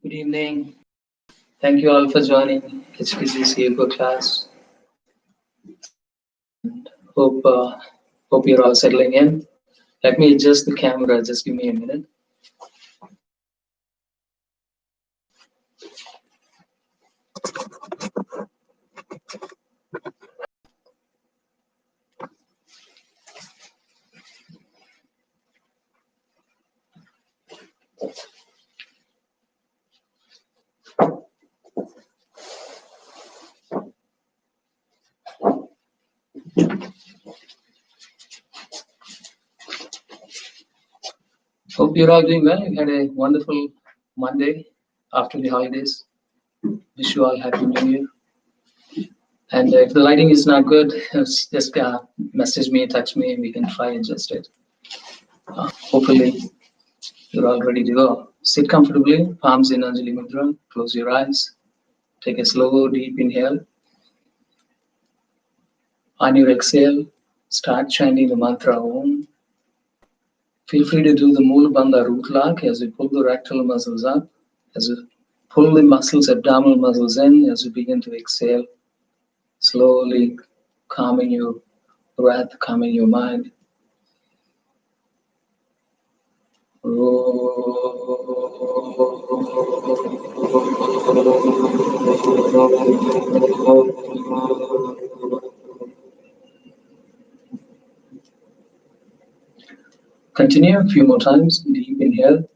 Good evening. Thank you all for joining HTGC Yoga class. Hope hope you're all settling in. Let me adjust the camera. Just give me a minute. Hope you're all doing well. You had a wonderful Monday after the holidays. Wish you all happy New Year. And if the lighting is not good, just message me, text me, and we can try and adjust it. Hopefully, you're all ready to go. Sit comfortably, palms in Anjali Mudra. Close your eyes. Take a slow, deep inhale. On your exhale, start chanting the mantra Om. Feel free to do the Mula Bandha root lock as we pull the rectal muscles up, as we pull the muscles, abdominal muscles in, as we begin to exhale, slowly calming your breath, calming your mind. Continue a few more times. Deep inhale.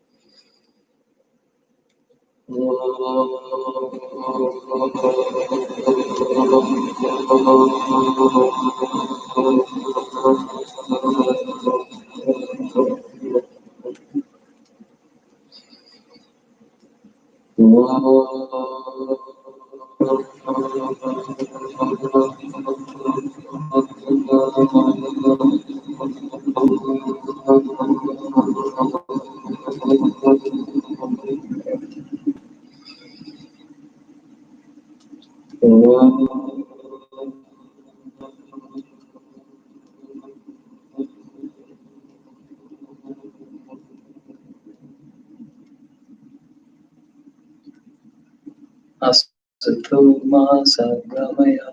Asatoma Sagamaya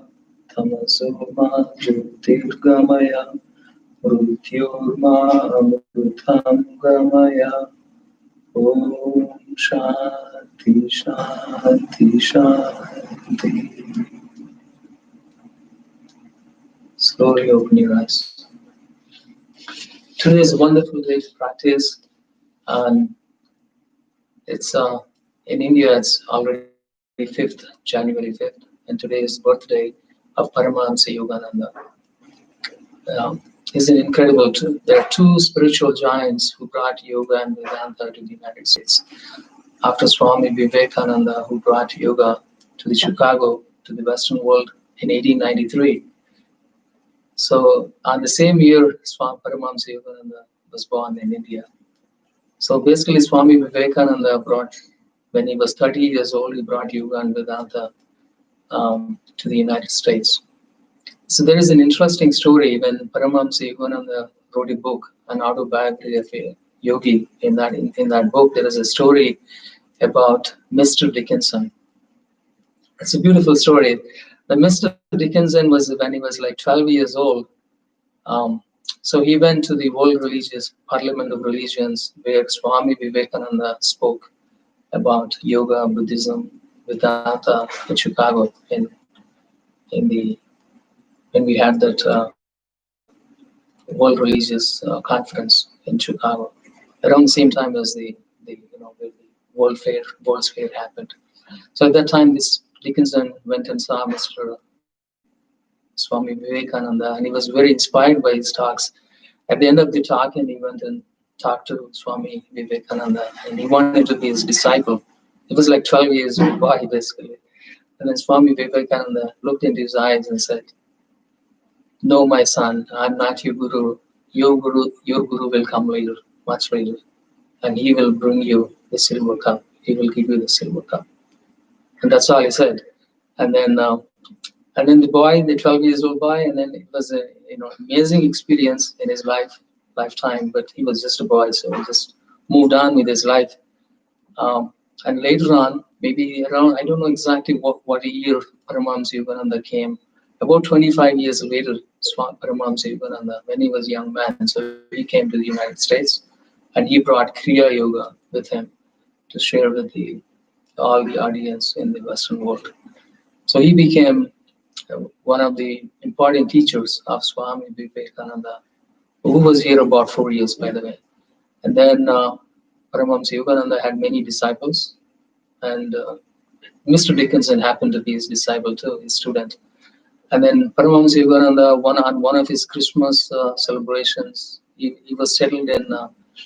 Tamasoma Jyotirgamaya Mrityorma Amrutam Gamaya Om Shanti Shanti Shanti. Slowly open your eyes. Today is a wonderful day to practice, and it's in India. It's already 5th, January 5th, and today is birthday of Paramahamsa Yogananda. He's an incredible. There are two spiritual giants who brought yoga and Vedanta to the United States. After Swami Vivekananda, who brought yoga to the Chicago, to the Western world in 1893. So on the same year, Swami Paramahamsa Yogananda was born in India. So basically, Swami Vivekananda brought, when he was 30 years old, he brought yoga and Vedanta to the United States. So there is an interesting story when Paramahamsa Yogananda wrote a book, an autobiography of a yogi. In that book, there is a story about Mr. Dickinson. It's a beautiful story. The Mr. Dickinson was when he was like 12 years old. So he went to the World Religious Parliament of Religions, where Swami Vivekananda spoke about yoga, Buddhism, Vedanta in Chicago when we had that World Religious Conference in Chicago around the same time as the World's Fair happened. So at that time, this Dickinson went and saw Mr. Swami Vivekananda, and he was very inspired by his talks. At the end of the talk, and he went and talked to Swami Vivekananda, and he wanted to be his disciple. It was like 12 years old boy, basically. And then Swami Vivekananda looked into his eyes and said, "No, my son, I'm not your guru. Your guru will come later, much later, and he will bring you the silver cup. He will give you the silver cup." And that's all he said. And then the boy, the 12 years old boy, and then it was a amazing experience in his lifetime. But he was just a boy, so he just moved on with his life. And later on, maybe around, I don't know exactly what year Paramahamsa Yogananda came, about 25 years later, Paramahamsa Yogananda, when he was a young man, so he came to the United States and he brought Kriya Yoga with him to share with all the audience in the Western world. So he became one of the important teachers of Swami Vivekananda, who was here about 4 years, by the way. And then Paramahamsa Yogananda had many disciples, and Mr. Dickinson happened to be his disciple too, his student. And then Paramahamsa Yogananda, on one of his Christmas celebrations, he was settled in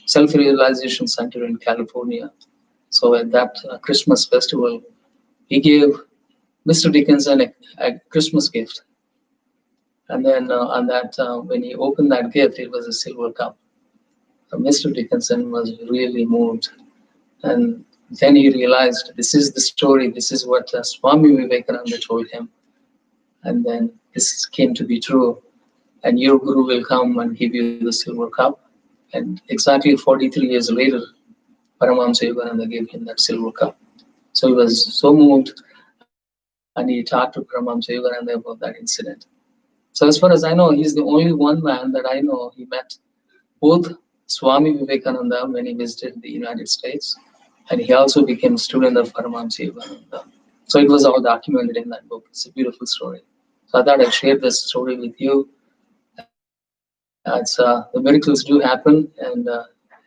Self-Realization Center in California. So at that Christmas festival, he gave Mr. Dickinson a Christmas gift. And then on that, when he opened that gift, it was a silver cup. Mr. Dickinson was really moved. And then he realized this is the story, this is what Swami Vivekananda told him. And then this came to be true. And your guru will come and give you the silver cup. And exactly 43 years later, Paramahamsa Yogananda gave him that silver cup. So he was so moved, and he talked to Paramahamsa Yogananda about that incident. So as far as I know, he's the only one man that I know he met both Swami Vivekananda when he visited the United States, and he also became a student of Paramahamsa Yogananda. So it was all documented in that book. It's a beautiful story. So I thought I'd share this story with you. The miracles do happen, and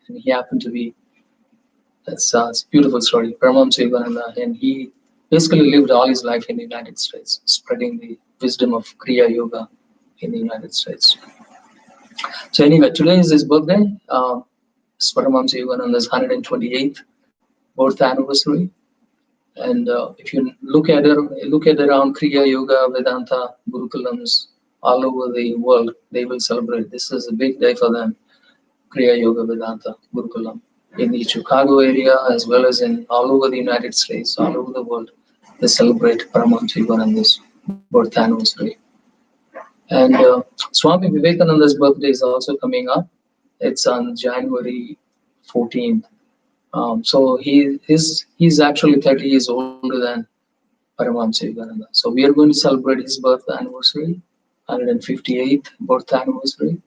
he happened to be. It's a beautiful story. Paramahamsa Yogananda, and he basically lived all his life in the United States, spreading the wisdom of Kriya Yoga in the United States. So anyway, today is his birthday. It's Paramahamsa Yogananda's 128th birth anniversary. And if you look at around Kriya Yoga, Vedanta, Gurukulams all over the world, they will celebrate. This is a big day for them. Kriya Yoga, Vedanta, Gurukulam. In the Chicago area, as well as in all over the United States, all over the world, they celebrate Paramahamsa Yogananda's birth anniversary. And Swami Vivekananda's birthday is also coming up. It's on January 14th. So he's actually 30 years older than Paramahamsa Yogananda. So we are going to celebrate his birth anniversary, 158th birth anniversary,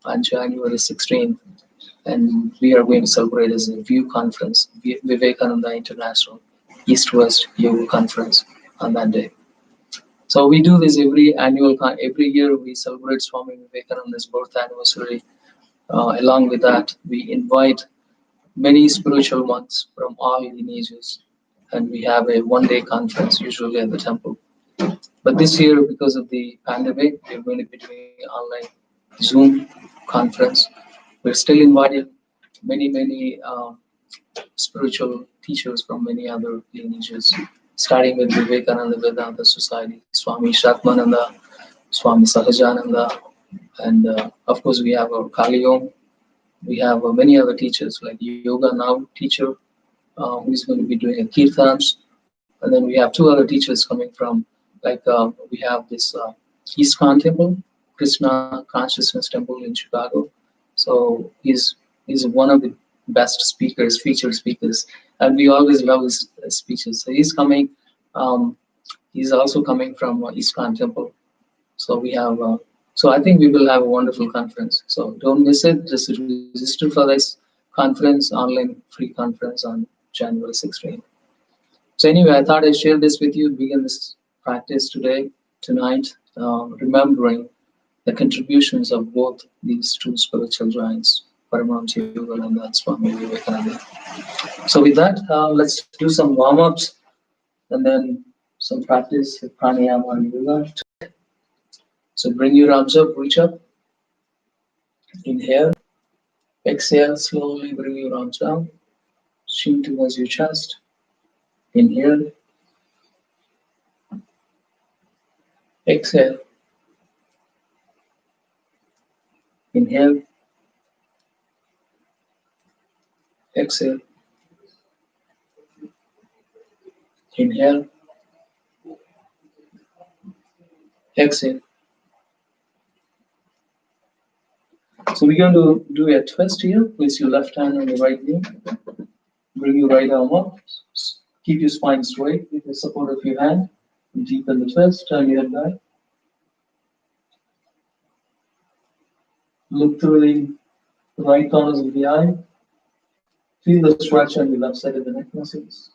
on January 16th. And we are going to celebrate as a VIEW conference, Vivekananda International East-West Yoga Conference on that day. So we do this every year. We celebrate Swami Vivekananda's birth anniversary. Along with that, we invite many spiritual monks from all lineages, and we have a one-day conference usually at the temple. But this year, because of the pandemic, we're going to be doing an online Zoom conference. We're still invited many spiritual teachers from many other lineages, starting with Vivekananda Vedanta Society, Swami Shatmananda, Swami Sahajananda, and of course we have our Kali Om. We have many other teachers like Yoga Now teacher, who is going to be doing a kirtans, and then we have two other teachers coming from, like we have this ISKCON temple, Krishna Consciousness Temple in Chicago. So he's one of the best speakers, featured speakers, and we always love his speeches. So he's coming. He's also coming from ISKCON temple. So we have. So I think we will have a wonderful conference. So don't miss it. Just register for this conference, online free conference on January 16th. So anyway, I thought I'd share this with you, begin this practice tonight, remembering the contributions of both these two spiritual giants, Paramahamsa Yogananda and Swami Vivekananda. So with that, let's do some warm-ups and then some practice with pranayama and yoga. So bring your arms up, reach up, inhale, exhale, slowly bring your arms down, chin towards your chest, inhale, exhale, inhale, exhale, inhale, exhale. So we're going to do a twist here. Place your left hand on the right knee. Bring your right arm up. Keep your spine straight with the support of your hand. Deepen the twist. Turn your head back. Look through the right corners of the eye. Feel the stretch on the left side of the neck muscles.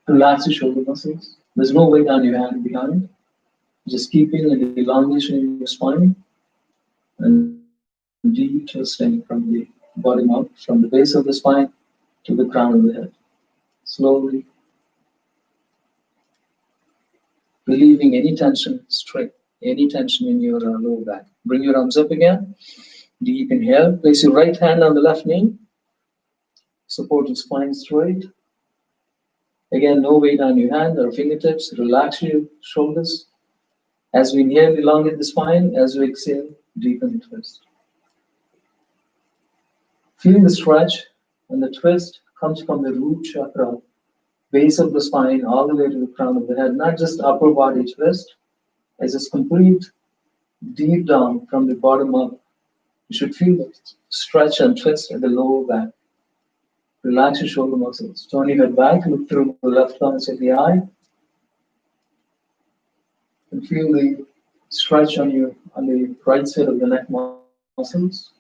Relax your shoulder muscles. There's no weight on your hand behind. Just keeping an elongation in your spine and deep twisting from the bottom up, from the base of the spine to the crown of the head. Slowly relieving any tension, any tension in your lower back. Bring your arms up again. Deep inhale. Place your right hand on the left knee. Support your spine straight. Again, no weight on your hand or fingertips. Relax your shoulders. As we inhale, elongate the spine. As we exhale, deepen the twist. Feel the stretch, and the twist comes from the root chakra, base of the spine, all the way to the crown of the head. Not just upper body twist, as it's complete, deep down from the bottom up. You should feel the stretch and twist at the lower back. Relax your shoulder muscles. Turn your head back, look through the left corners of the eye. And feel the stretch on the right side of the neck muscles.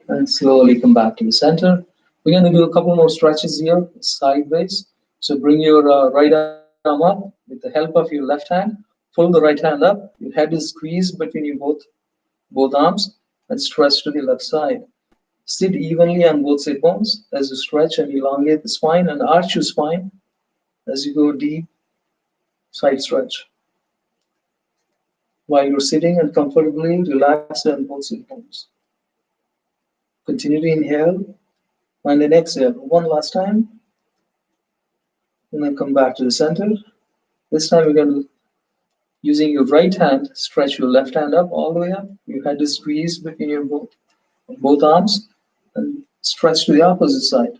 And slowly come back to the center. We're going to do a couple more stretches here, sideways. So bring your right arm up with the help of your left hand. Pull the right hand up. Your head is squeezed between your both arms and stretch to the left side. Sit evenly on both sit bones as you stretch and elongate the spine and arch your spine as you go deep side stretch. While you're sitting and comfortably relax on both sit bones. Continue to inhale and then exhale one last time. And then come back to the center. This time we're going to, using your right hand, stretch your left hand up all the way up. Your head is squeezed between your both arms. And stretch to the opposite side.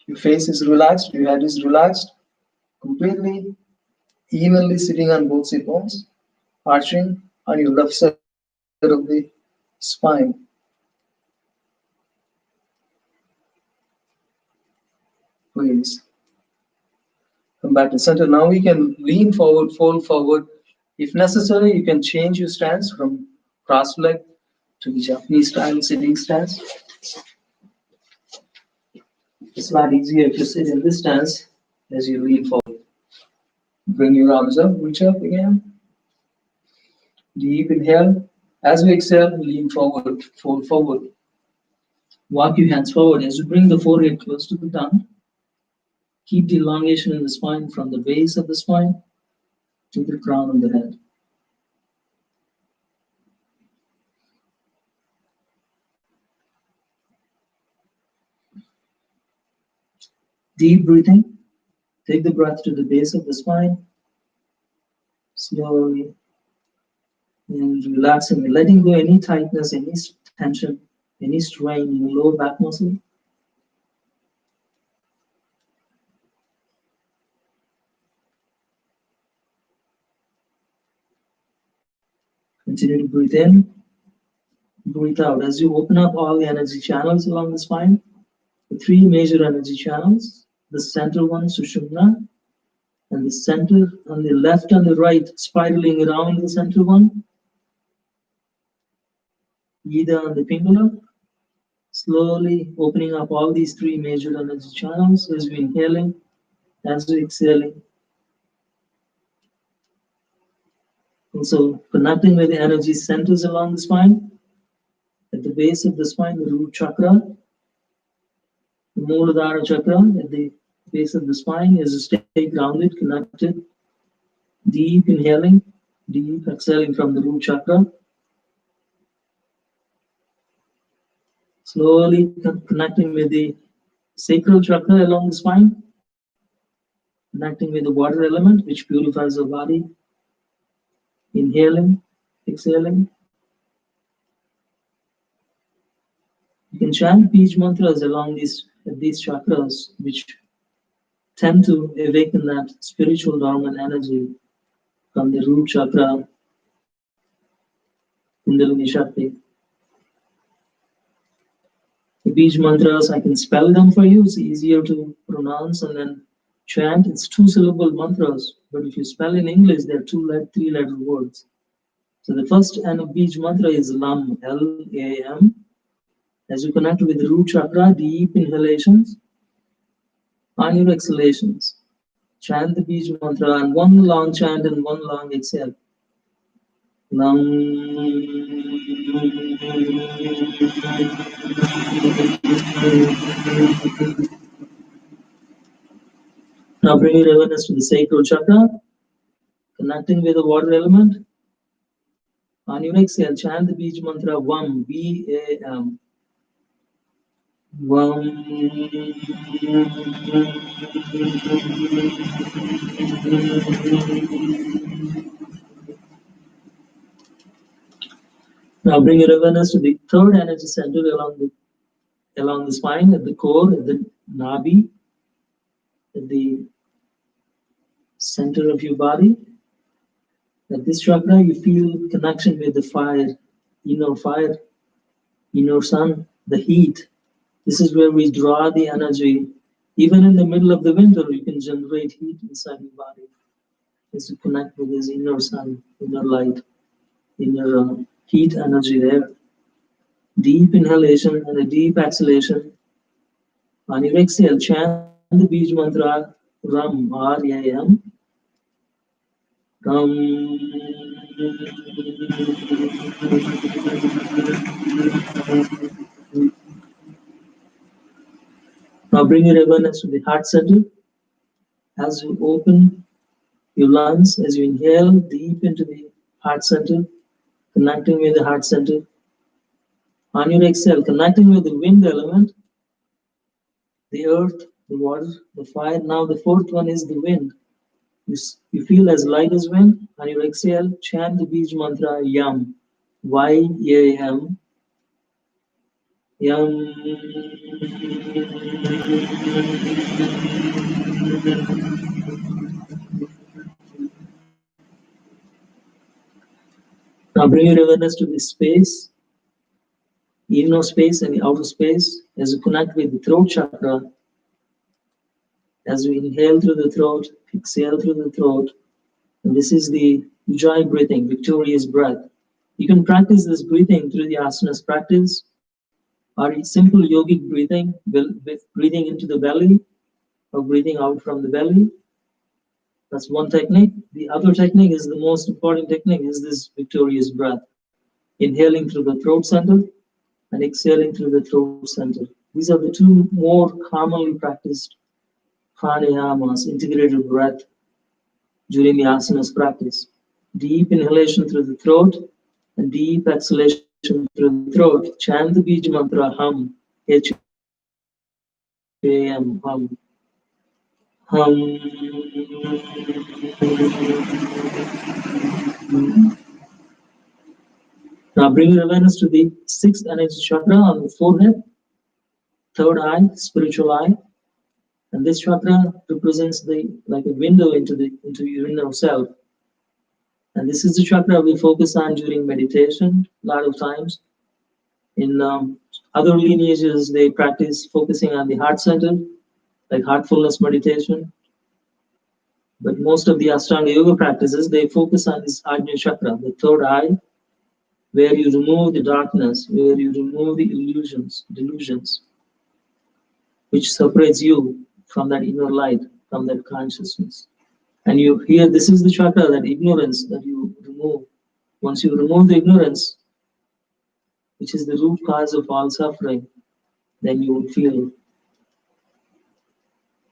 Your face is relaxed, your head is relaxed, completely evenly sitting on both sit bones, arching on your left side of the spine. Please come back to center. Now we can lean forward, fold forward. If necessary, you can change your stance from cross leg to the Japanese style sitting stance. It's a lot easier if you sit in this stance as you lean forward. Bring your arms up, reach up again. Deep inhale. As we exhale, lean forward, fold forward. Walk your hands forward as you bring the forehead close to the tongue. Keep the elongation in the spine from the base of the spine to the crown of the head. Deep breathing. Take the breath to the base of the spine. Slowly. And relaxing, letting go any tightness, any tension, any strain in the lower back muscle. Continue to breathe in, breathe out. As you open up all the energy channels along the spine, the three major energy channels, the center one, Sushumna, and the center on the left and the right, spiraling around the center one, Ida and the Pingala, slowly opening up all these three major energy channels as we inhaling, as we exhaling. Also connecting with the energy centers along the spine, at the base of the spine, the root chakra, the Muladhara chakra at the base of the spine is to stay grounded, connected, deep inhaling, deep exhaling from the root chakra. Slowly connecting with the sacral chakra along the spine, connecting with the water element which purifies the body. Inhaling, exhaling. You can chant Bij mantras along these chakras which tend to awaken that spiritual dormant energy from the root chakra Kundalini Shakti. The Beej mantras, I can spell them for you. It's easier to pronounce and then chant. It's 2-syllable mantras, but if you spell in English, they're 3-letter words. So the first Beej mantra is LAM, L-A-M. As you connect with the root chakra, deep inhalations, on your exhalations, chant the Beej mantra and one long chant and one long exhale. Now bring your awareness to the sacral chakra, connecting with the water element. On your exhale, chant the Beej mantra VAM, V-A-M. VAM. Now bring your awareness to the third energy center along the spine, at the core, at the nabi, at the center of your body. At this chakra, you feel connection with the fire, inner sun, the heat. This is where we draw the energy. Even in the middle of the winter, you can generate heat inside your body. As you connect with this inner sun, inner light, inner heat energy there. Deep inhalation and a deep exhalation. On your exhale, chant the Beej mantra Ram, R-A-M. Ram. Now bring your awareness to the heart center. As you open your lungs, as you inhale deep into the heart center, connecting with the heart center. On your exhale, connecting with the wind element, the earth, the water, the fire. Now the fourth one is the wind. You feel as light as wind. On your exhale, chant the Beej mantra Yam, Y-A-M. Yam. Now bring your awareness to the space, inner space and the outer space, as you connect with the throat chakra. As we inhale through the throat, exhale through the throat. And this is the Ujjayi breathing, victorious breath. You can practice this breathing through the asanas practice, or simple yogic breathing, with breathing into the belly or breathing out from the belly. That's one technique. The other technique is the most important technique, is this victorious breath. Inhaling through the throat center and exhaling through the throat center. These are the two more commonly practiced pranayamas, integrated breath, during the asanas practice. Deep inhalation through the throat and deep exhalation through the throat. Chant the Beej mantra Hum, H-A-M, Hum. Hum. Now bring your awareness to the sixth energy chakra on the forehead, third eye, spiritual eye. And this chakra represents like a window into your inner self. And this is the chakra we focus on during meditation a lot of times. In other lineages, they practice focusing on the heart center, like heartfulness meditation. But most of the Ashtanga Yoga practices, they focus on this Ajna chakra, the third eye, where you remove the darkness, where you remove the delusions, which separates you from that inner light, from that consciousness. And you hear, this is the chakra, that ignorance that you remove. Once you remove the ignorance, which is the root cause of all suffering, then you will feel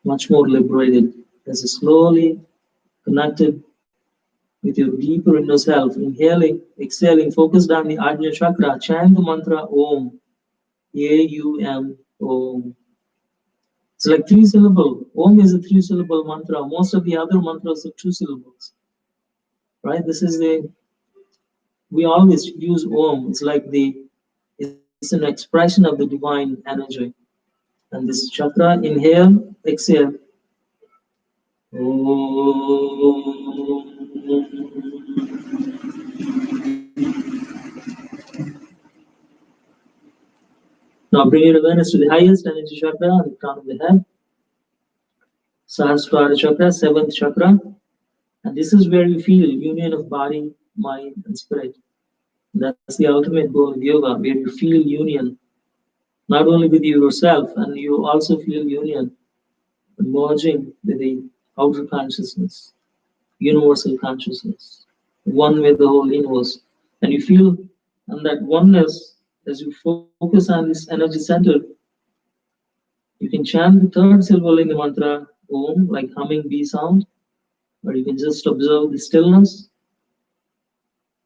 much more liberated. As you slowly connected with your deeper inner self, inhaling, exhaling, focused on the Ajna chakra, chant the mantra Om, A-U-M, Om. It's like 3-syllable. Om is a 3-syllable mantra. Most of the other mantras are 2 syllables. Right? We always use Om. It's like it's an expression of the divine energy. And this chakra, inhale, exhale. Now bring your awareness to the highest energy chakra on the crown of the head. Sahasrara chakra, seventh chakra. And this is where you feel union of body, mind, and spirit. That's the ultimate goal of yoga, where you feel union, not only with yourself, and you also feel union, but merging with the outer consciousness, universal consciousness, one with the whole universe. And you feel and that oneness as you focus on this energy center. You can chant the third Silvalinga mantra, Om, like humming bee sound, or you can just observe the stillness,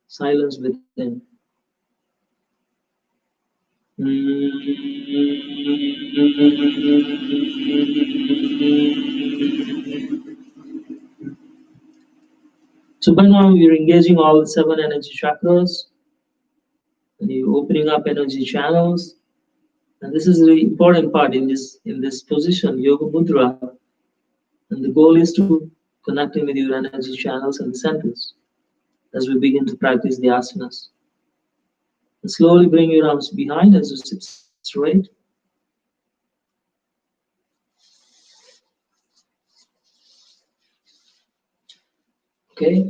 silence within. So by now you're engaging all the 7 energy chakras, and you're opening up energy channels. And this is the important part in this position, Yoga Mudra. And the goal is to connecting with your energy channels and centers as we begin to practice the asanas. And slowly bring your arms behind as you sit straight. Okay,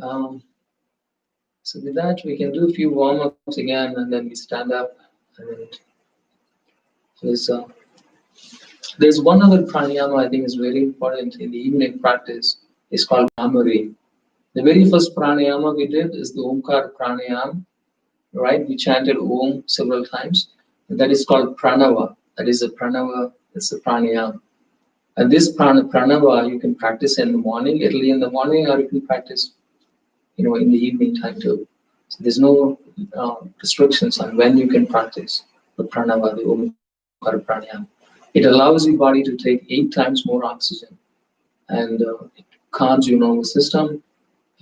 so with that, we can do a few warm-ups again, and then we stand up. And there's one other pranayama I think is very important in the evening practice. It's called Bhramari. The very first pranayama we did is the Omkar pranayama, right? We chanted Om several times. And that is called Pranava. That is a Pranava, it's a pranayama. And this Pranava you can practice in the morning, early in the morning, or you can practice, in the evening time too. So there's no restrictions on when you can practice the Pranava, the Omkara pranayama. It allows your body to take 8 times more oxygen, and it calms your nervous system,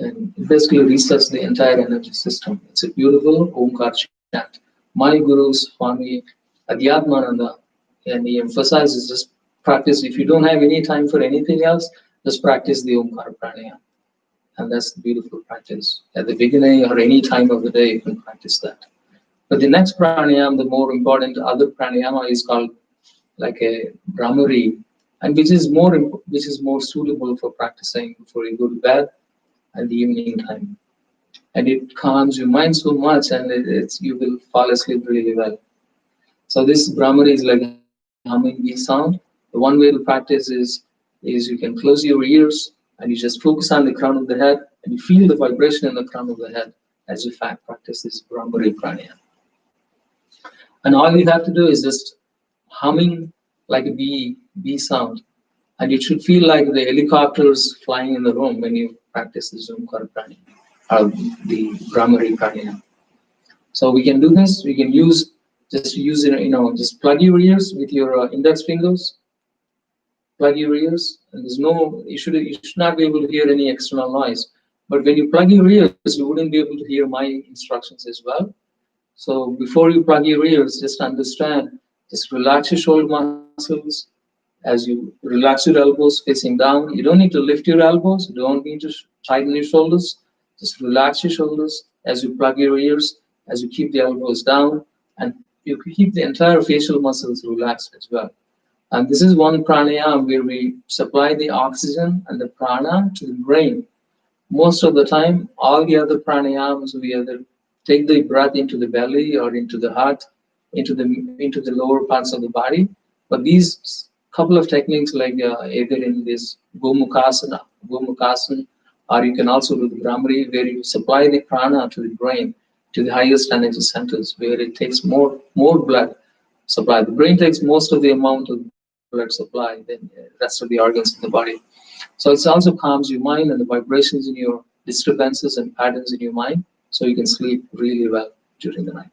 and it basically resets the entire energy system. It's a beautiful Omkar chant. My Guru Swami Adhyatmananda, and he emphasizes just practice. If you don't have any time for anything else, just practice the Omkara pranayama. And that's the beautiful practice. At the beginning or any time of the day, you can practice that. But the next pranayama, the more important other pranayama, is called like a Brahmari, and which is more suitable for practicing before you go to bed at the evening time. And it calms your mind so much, and you will fall asleep really well. So this Brahmari is like humming bee sound. The one way to practice is you can close your ears and you just focus on the crown of the head, and you feel the vibration in the crown of the head as you practice this Brahmari pranayama. And all you have to do is just humming like a bee sound, and it should feel like the helicopters flying in the room when you practice the Omkara pranayama or the Brahmari pranayama. So we can do this. We can use it. Just plug your ears with your index fingers. Plug your ears, and you should not be able to hear any external noise. But when you plug your ears, you wouldn't be able to hear my instructions as well. So before you plug your ears, just understand. Just relax your shoulder muscles as you relax your elbows facing down. You don't need to lift your elbows. You don't need to tighten your shoulders. Just relax your shoulders as you plug your ears, as you keep the elbows down, and you keep the entire facial muscles relaxed as well. And this is one pranayama where we supply the oxygen and the prana to the brain. Most of the time, all the other pranayamas, we either take the breath into the belly or into the heart, into the lower parts of the body. But these couple of techniques, like either in this Gomukhasana, or you can also do the Brahmari, where you supply the prana to the brain, to the highest energy centers, where it takes more blood supply. The brain takes most of the amount of blood supply than the rest of the organs in the body. So it also calms your mind and the vibrations in your disturbances and patterns in your mind, so you can sleep really well during the night.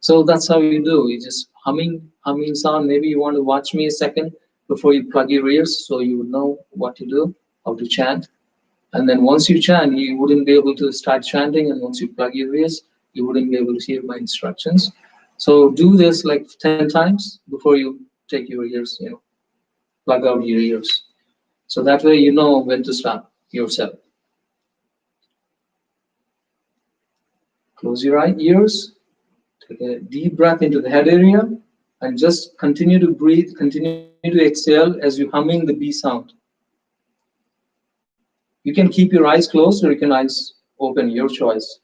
So that's how you do. You just humming sound. Maybe you want to watch me a second before you plug your ears, so you would know what to do, how to chant. And then once you chant, you wouldn't be able to start chanting. And once you plug your ears, you wouldn't be able to hear my instructions. So do this like 10 times before you take your ears, plug out your ears. So that way you know when to stop yourself. Close your ears, take a deep breath into the head area, And just continue to breathe, continue to exhale as you're humming the B sound. You can keep your eyes closed or you can eyes open, your choice.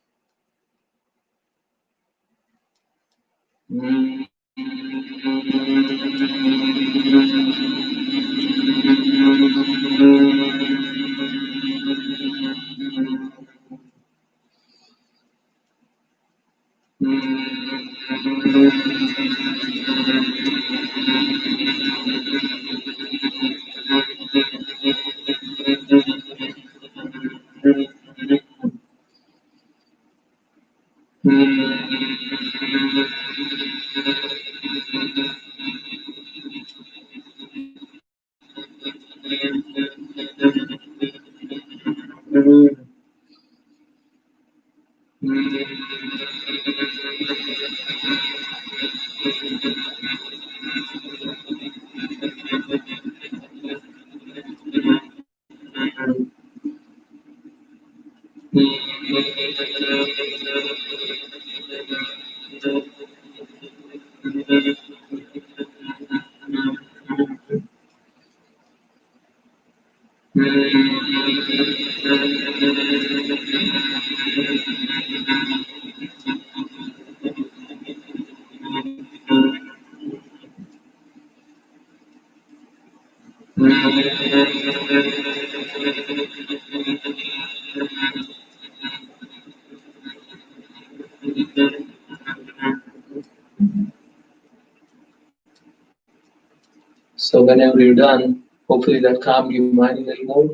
So whenever you're done, hopefully that calmed your mind a little more,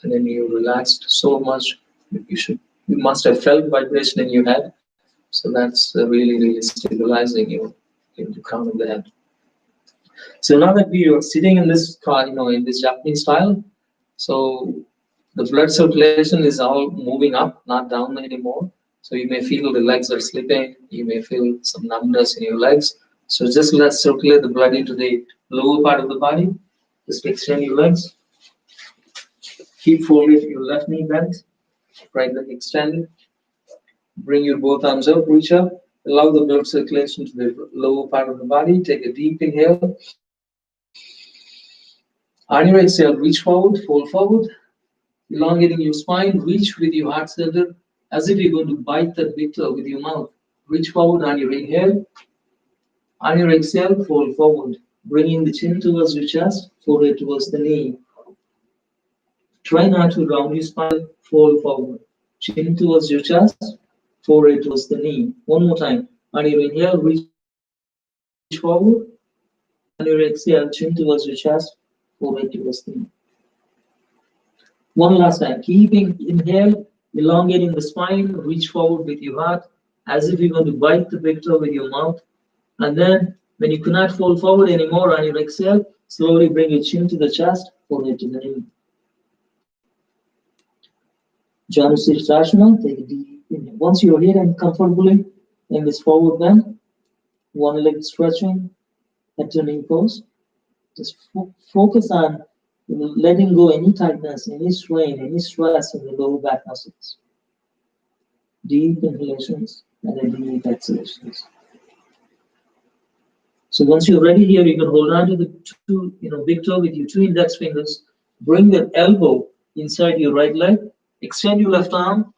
and then you relaxed so much. You must have felt vibration in your head. So that's really stabilizing you in the crown of the head. So now that we are sitting in this car, in this Japanese style, so the blood circulation is all moving up, not down anymore. So you may feel the legs are slipping. You may feel some numbness in your legs. So just let's circulate the blood into the lower part of the body. Just extend your legs. Keep folded your left knee bent, right leg extended. Bring your both arms up, reach up. Allow the blood circulation to the lower part of the body. Take a deep inhale. On your exhale, reach forward, fold forward. Elongating your spine, reach with your heart center as if you're going to bite that big toe with your mouth. Reach forward on your inhale. On your exhale, fold forward. Bringing the chin towards your chest, forehead towards the knee. Try not to round your spine, fold forward. Chin towards your chest, forehead towards the knee. One more time. On your inhale, reach forward. On your exhale, chin towards your chest, forehead towards the knee. One last time. Keeping inhale, elongating the spine, reach forward with your heart, as if you're going to bite the big toe with your mouth. And then, when you cannot fold forward anymore on your exhale, slowly bring your chin to the chest, forehead to the knee. Janusirsasana, take a deep inhale. Once you're here and comfortably in this forward bend, one leg stretching, head to knee pose. Just focus on letting go any tightness, any strain, any stress in the lower back muscles. Deep inhalations and then deep exhalations. So once you're ready here, you can hold on to the two, big toe with your two index fingers. Bring the elbow inside your right leg. Extend your left arm.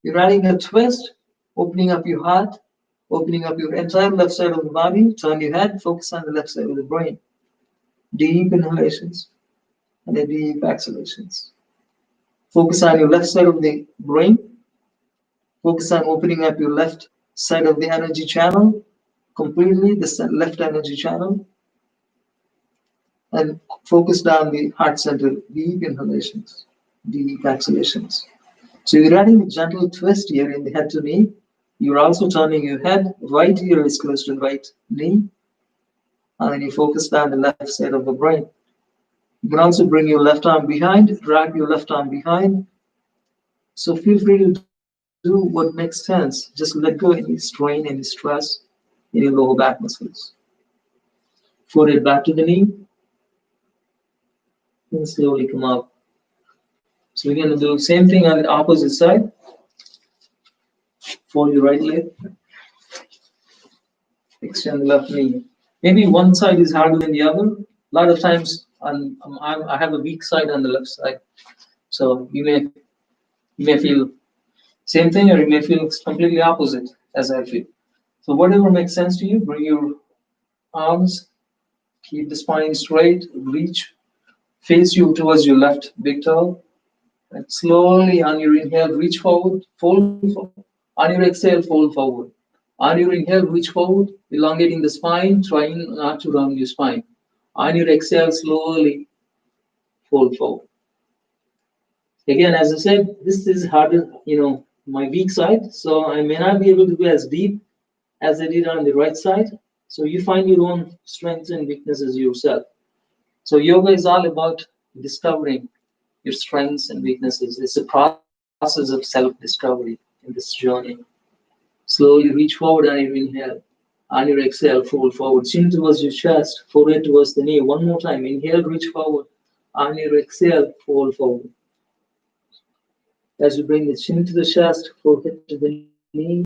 You're adding a twist, opening up your heart, opening up your entire left side of the body. Turn your head, focus on the left side of the brain. Deep inhalations and then deep exhalations. Focus on your left side of the brain. Focus on opening up your left side of the energy channel, completely, the left energy channel. And focus down the heart center, deep inhalations, deep exhalations. So you're adding a gentle twist here in the head to knee. You're also turning your head. Right ear is close to the right knee. And then you focus down the left side of the brain. You can also bring your left arm behind, drag your left arm behind. So feel free to do what makes sense. Just let go any strain, any stress in your lower back muscles. Forehead back to the knee. And slowly come up. So we're going to do the same thing on the opposite side. Fold your right leg. Extend the left knee. Maybe one side is harder than the other. A lot of times, I have a weak side on the left side. So you may feel same thing, or you may feel completely opposite as I feel. So whatever makes sense to you, bring your arms, keep the spine straight, reach, face you towards your left big toe, and slowly on your inhale, reach forward, fold forward. On your exhale, fold forward. On your inhale, reach forward, elongating the spine, trying not to round your spine. On your exhale, slowly fold forward. Again, as I said, this is harder, my weak side, so I may not be able to go as deep as I did on the right side. So you find your own strengths and weaknesses yourself. So yoga is all about discovering your strengths and weaknesses. It's a process of self-discovery in this journey. Slowly reach forward on your inhale. On your exhale, fold forward. Chin towards your chest, forehead towards the knee. One more time. Inhale, reach forward. On your exhale, fold forward. As you bring the chin to the chest, forehead to the knee,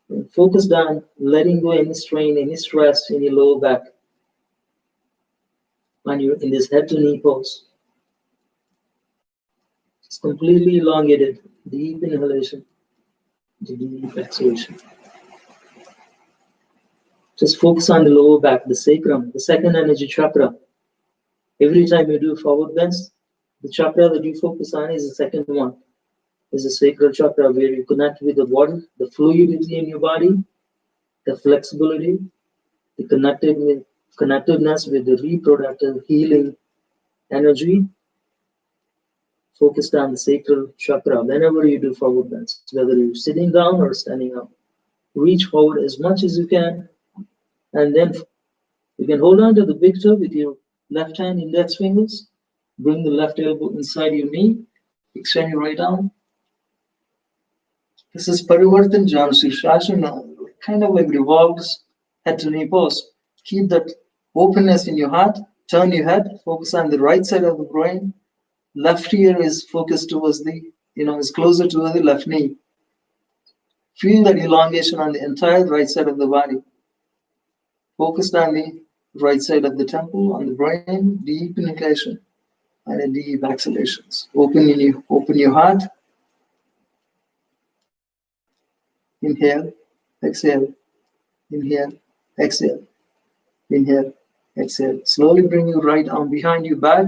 and focus down, letting go any strain, any stress in your lower back. When you're in this head to knee pose, it's completely elongated, deep inhalation, deep exhalation. Just focus on the lower back, the sacrum, the second energy chakra. Every time you do forward bends, the chakra that you focus on is the second one. Is the sacral chakra, where you connect with the water, the fluidity in your body, the flexibility, the connectedness with the reproductive healing energy. Focused on the sacral chakra whenever you do forward bends, whether you're sitting down or standing up. Reach forward as much as you can, and then you can hold on to the big toe with your left hand index fingers. Bring the left elbow inside your knee. Extend your right arm. This is Parivartan Shirshasana, kind of like revolves head to knee pose. Keep that openness in your heart. Turn your head. Focus on the right side of the brain. Left ear is focused towards is closer to the left knee. Feel that elongation on the entire right side of the body. Focused on the right side of the temple, on the brain, deep inhalation and a deep exhalations. Open your heart. Inhale, exhale, inhale, exhale, inhale, exhale. Slowly bring your right arm behind your back.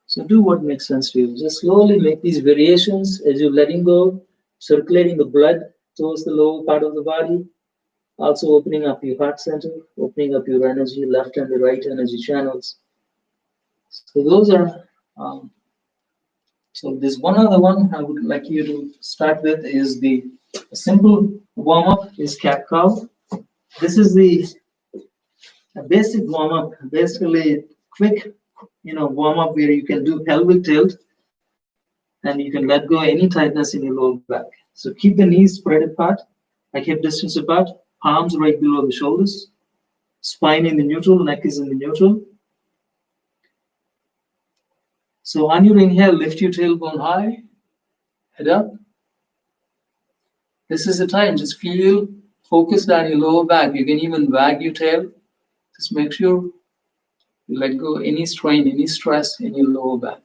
So do what makes sense to you. Just slowly make these variations as you're letting go, circulating the blood towards the lower part of the body, also opening up your heart center, opening up your energy, left and the right energy channels. So those are, so there's one other one I would like you to start with is the simple warm-up is cat-cow. This is the basic warm-up, basically quick warm-up where you can do pelvic tilt and you can let go any tightness in your lower back. So keep the knees spread apart, like hip distance apart, palms right below the shoulders, spine in the neutral, neck is in the neutral. So on your inhale, lift your tailbone high, head up. This is the time, just feel focused on your lower back. You can even wag your tail. Just make sure you let go any strain, any stress in your lower back.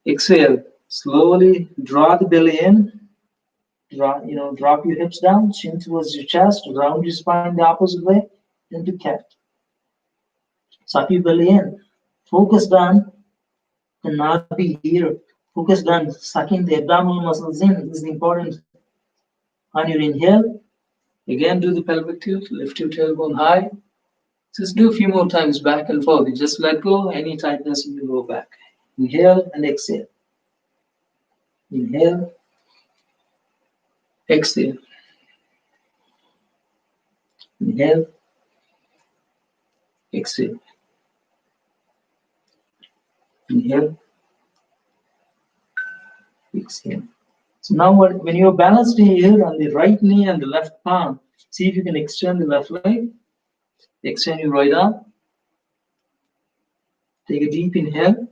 Exhale, slowly draw the belly in. Drop your hips down, chin towards your chest, round your spine the opposite way, into cat. Suck your belly in. Focus on the nabi here. Focus on sucking the abdominal muscles in. This is important. On your inhale, again do the pelvic tilt, lift your tailbone high. Just do a few more times back and forth. You just let go any tightness in your lower back. Inhale and exhale. Inhale, exhale. Inhale, exhale. Inhale, exhale. So now when you're balanced here on the right knee and the left palm, see if you can extend the left leg. Extend your right arm. Take a deep inhale.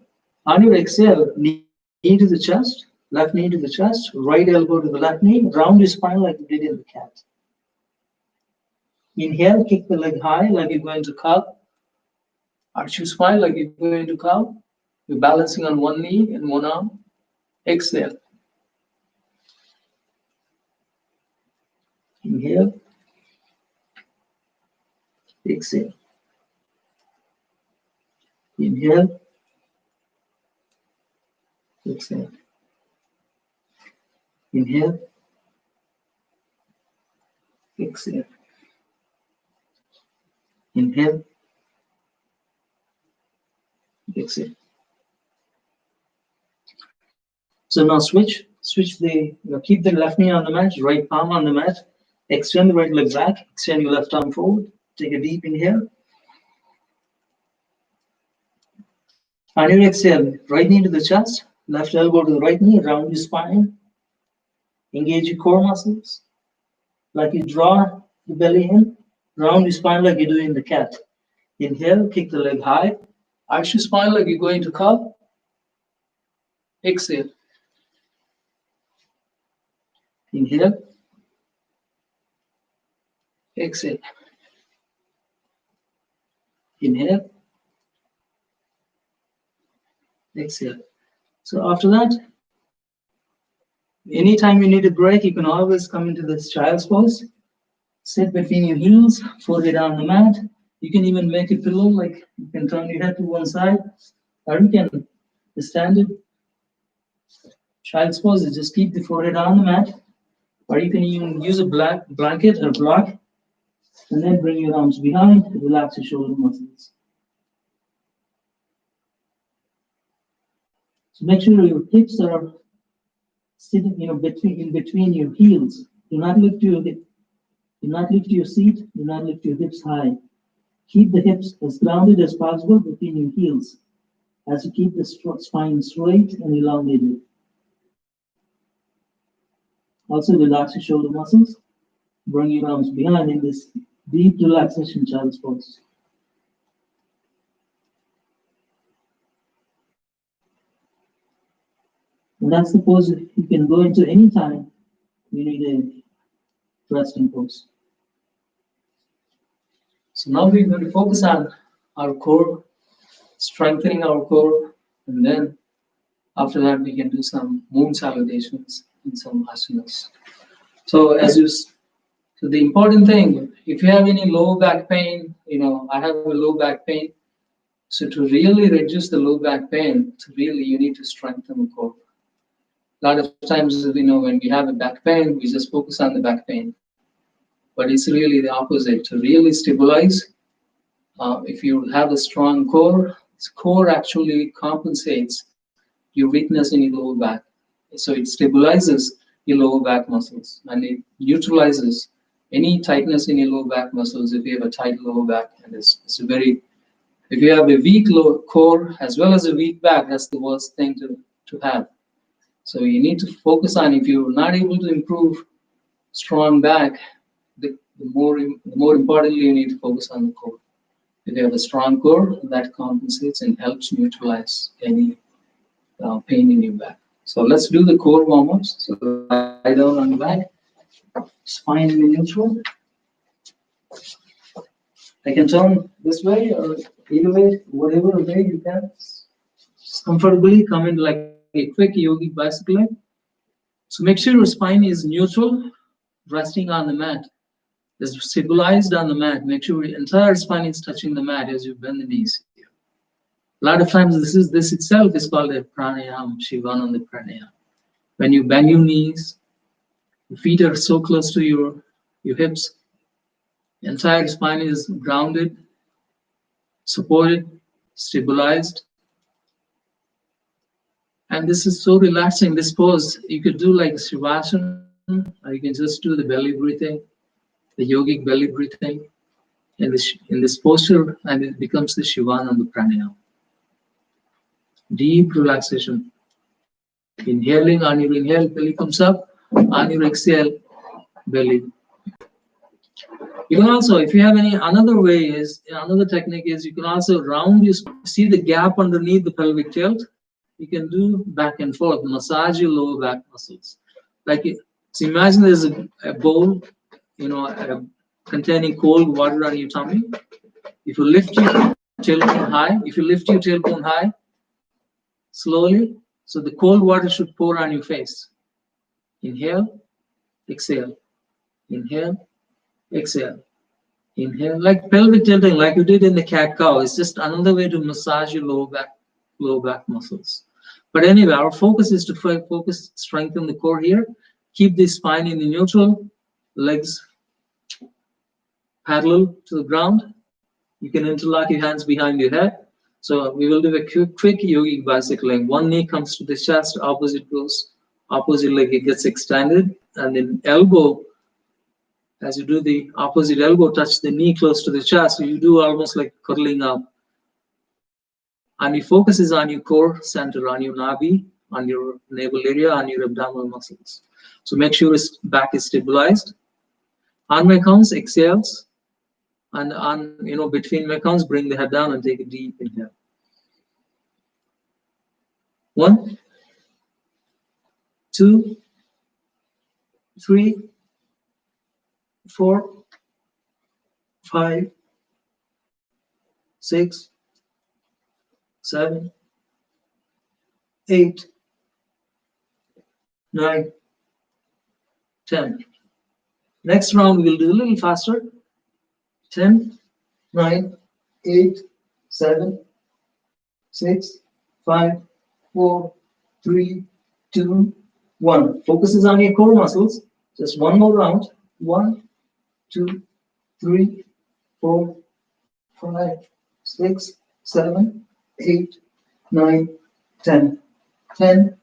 On your exhale, knee to the chest. Left knee to the chest, right elbow to the left knee, round your spine like you did in the cat. Inhale, kick the leg high like you're going to cow. Arch your spine like you're going to cow. You're balancing on one knee and one arm. Exhale. Inhale. Exhale. Inhale. Exhale. Inhale. Exhale. Inhale. Exhale. So now switch the, keep the left knee on the mat, right palm on the mat, extend the right leg back, extend your left arm forward, take a deep inhale. On your exhale, right knee to the chest, left elbow to the right knee, round your spine, engage your core muscles, like you draw the belly in, round your spine like you do in the cat. Inhale, kick the leg high, arch your spine like you're going to cow. Exhale. Inhale. Exhale. Inhale. Exhale. So after that, anytime you need a break, you can always come into this child's pose. Sit between your heels, forehead on the mat. You can even make a pillow, like you can turn your head to one side, or you can stand it. Child's pose is just keep the forehead on the mat, or you can even use a black blanket or block, and then bring your arms behind, relax your shoulder muscles. So make sure your hips are sitting, in between your heels. Do not lift your hip. Do not lift your seat. Do not lift your hips high. Keep the hips as grounded as possible between your heels, as you keep the spine straight and elongated. Also relax your shoulder muscles. Bring your arms behind in this deep relaxation child's pose. And that's the pose you can go into any time you need a resting pose. So now we're going to focus on our core, strengthening our core, and then after that we can do some moon salutations and some asanas. So so the important thing, if you have any low back pain, I have a low back pain. So to really reduce the low back pain, you need to strengthen the core. A lot of times, when we have a back pain, we just focus on the back pain. But it's really the opposite. To really stabilize, if you have a strong core, this core actually compensates your weakness in your lower back. So it stabilizes your lower back muscles, and it neutralizes any tightness in your lower back muscles if you have a tight lower back. And if you have a weak lower core as well as a weak back, that's the worst thing to have. So you need to focus on, if you're not able to improve strong back, the more importantly, you need to focus on the core. If you have a strong core, that compensates and helps neutralize any pain in your back. So let's do the core warm-ups. So lie down on the back, spine in neutral. I can turn this way or either way, whatever way you can. Just comfortably come in like a quick yogic bicycle leg. So make sure your spine is neutral, resting on the mat. Is stabilized on the mat. Make sure your entire spine is touching the mat as you bend the knees. A lot of times this itself is called a pranayama, Shivananda pranayama. When you bend your knees, your feet are so close to your hips, the entire spine is grounded, supported, stabilized. And this is so relaxing. This pose, you could do like Shavasana, or you can just do the belly breathing, the yogic belly breathing in this posture, and it becomes the Shivananda pranayama. Deep relaxation. Inhaling, on your inhale, belly comes up. On your exhale, belly. You can also, if you have another technique is you can also see the gap underneath the pelvic tilt. you can do back and forth, massage your lower back muscles. So imagine there's a bowl, containing cold water on your tummy. If you lift your tailbone high, slowly, so the cold water should pour on your face. Inhale, exhale. Inhale, exhale. Inhale, like pelvic tilting, like you did in the cat-cow. It's just another way to massage your lower back muscles. But anyway, our focus is to strengthen the core here. Keep the spine in the neutral, legs parallel to the ground. You can interlock your hands behind your head. So we will do a quick yogic bicycling. One knee comes to the chest, opposite leg it gets extended, and then elbow, as you do the opposite elbow, touch the knee close to the chest. So you do almost like curling up. And your focus is on your core center, on your nabi, on your navel area, on your abdominal muscles. So make sure his back is stabilized. On my counts, exhales. And on, between my counts, bring the head down and take a deep inhale. 1, 2, 3, 4, 5, 6, 7, 8, 9, 10. Next round we'll do a little faster. 10, 9, 8, 7, 6, 5, 4, 3, 2, 1. Focus is on your core muscles. Just one more round. 1, 2, 3, 4, 5, 6, 7, 8, 9, 10. 10,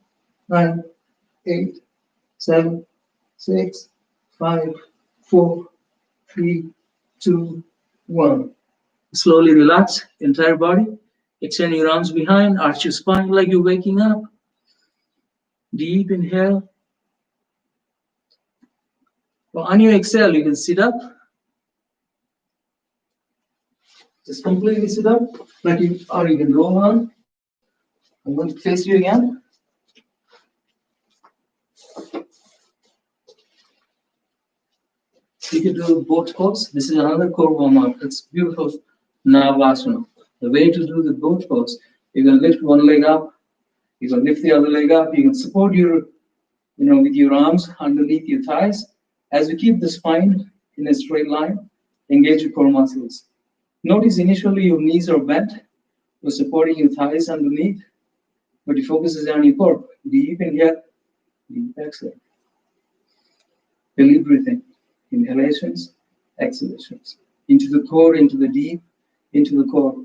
9, 8, 7, 6, 5, 4, 3, 2, 1. Slowly relax entire body. Extend your arms behind, arch your spine like you're waking up. Deep inhale. Well, on your exhale, you can sit up. Just completely sit up, or you can roll on. I'm going to face you again. You can do both pose. This is another core warm-up. It's beautiful Navasana. The way to do the both pose, you can lift one leg up, you can lift the other leg up, you can support your, with your arms underneath your thighs. As you keep the spine in a straight line, engage your core muscles. Notice initially your knees are bent, you're supporting your thighs underneath, but your focus is on your core. Deep inhale, deep exhale. Belly breathing. Inhalations, exhalations. Into the core, into the deep, into the core.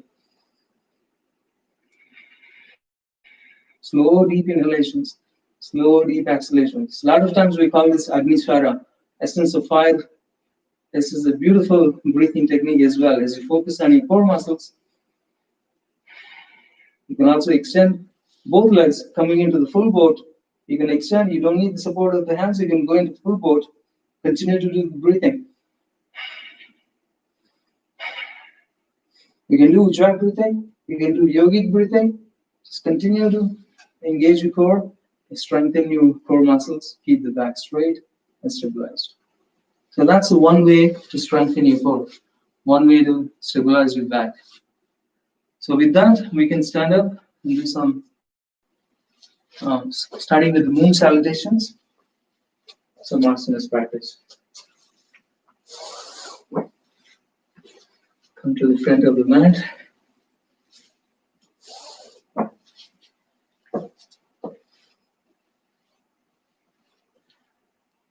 Slow, deep inhalations, slow, deep exhalations. A lot of times we call this Agni Shara, essence of fire. This is a beautiful breathing technique as well. As you focus on your core muscles, you can also extend both legs coming into the full boat. You can extend, you don't need the support of the hands, you can go into full boat. Continue to do the breathing. You can do ujjayi breathing, you can do yogic breathing. Just continue to engage your core, strengthen your core muscles, keep the back straight and stabilized. So that's one way to strengthen your core, one way to stabilize your back. So with that, we can stand up and do some, starting with the moon salutations. Some asanas practice. Come to the front of the mat.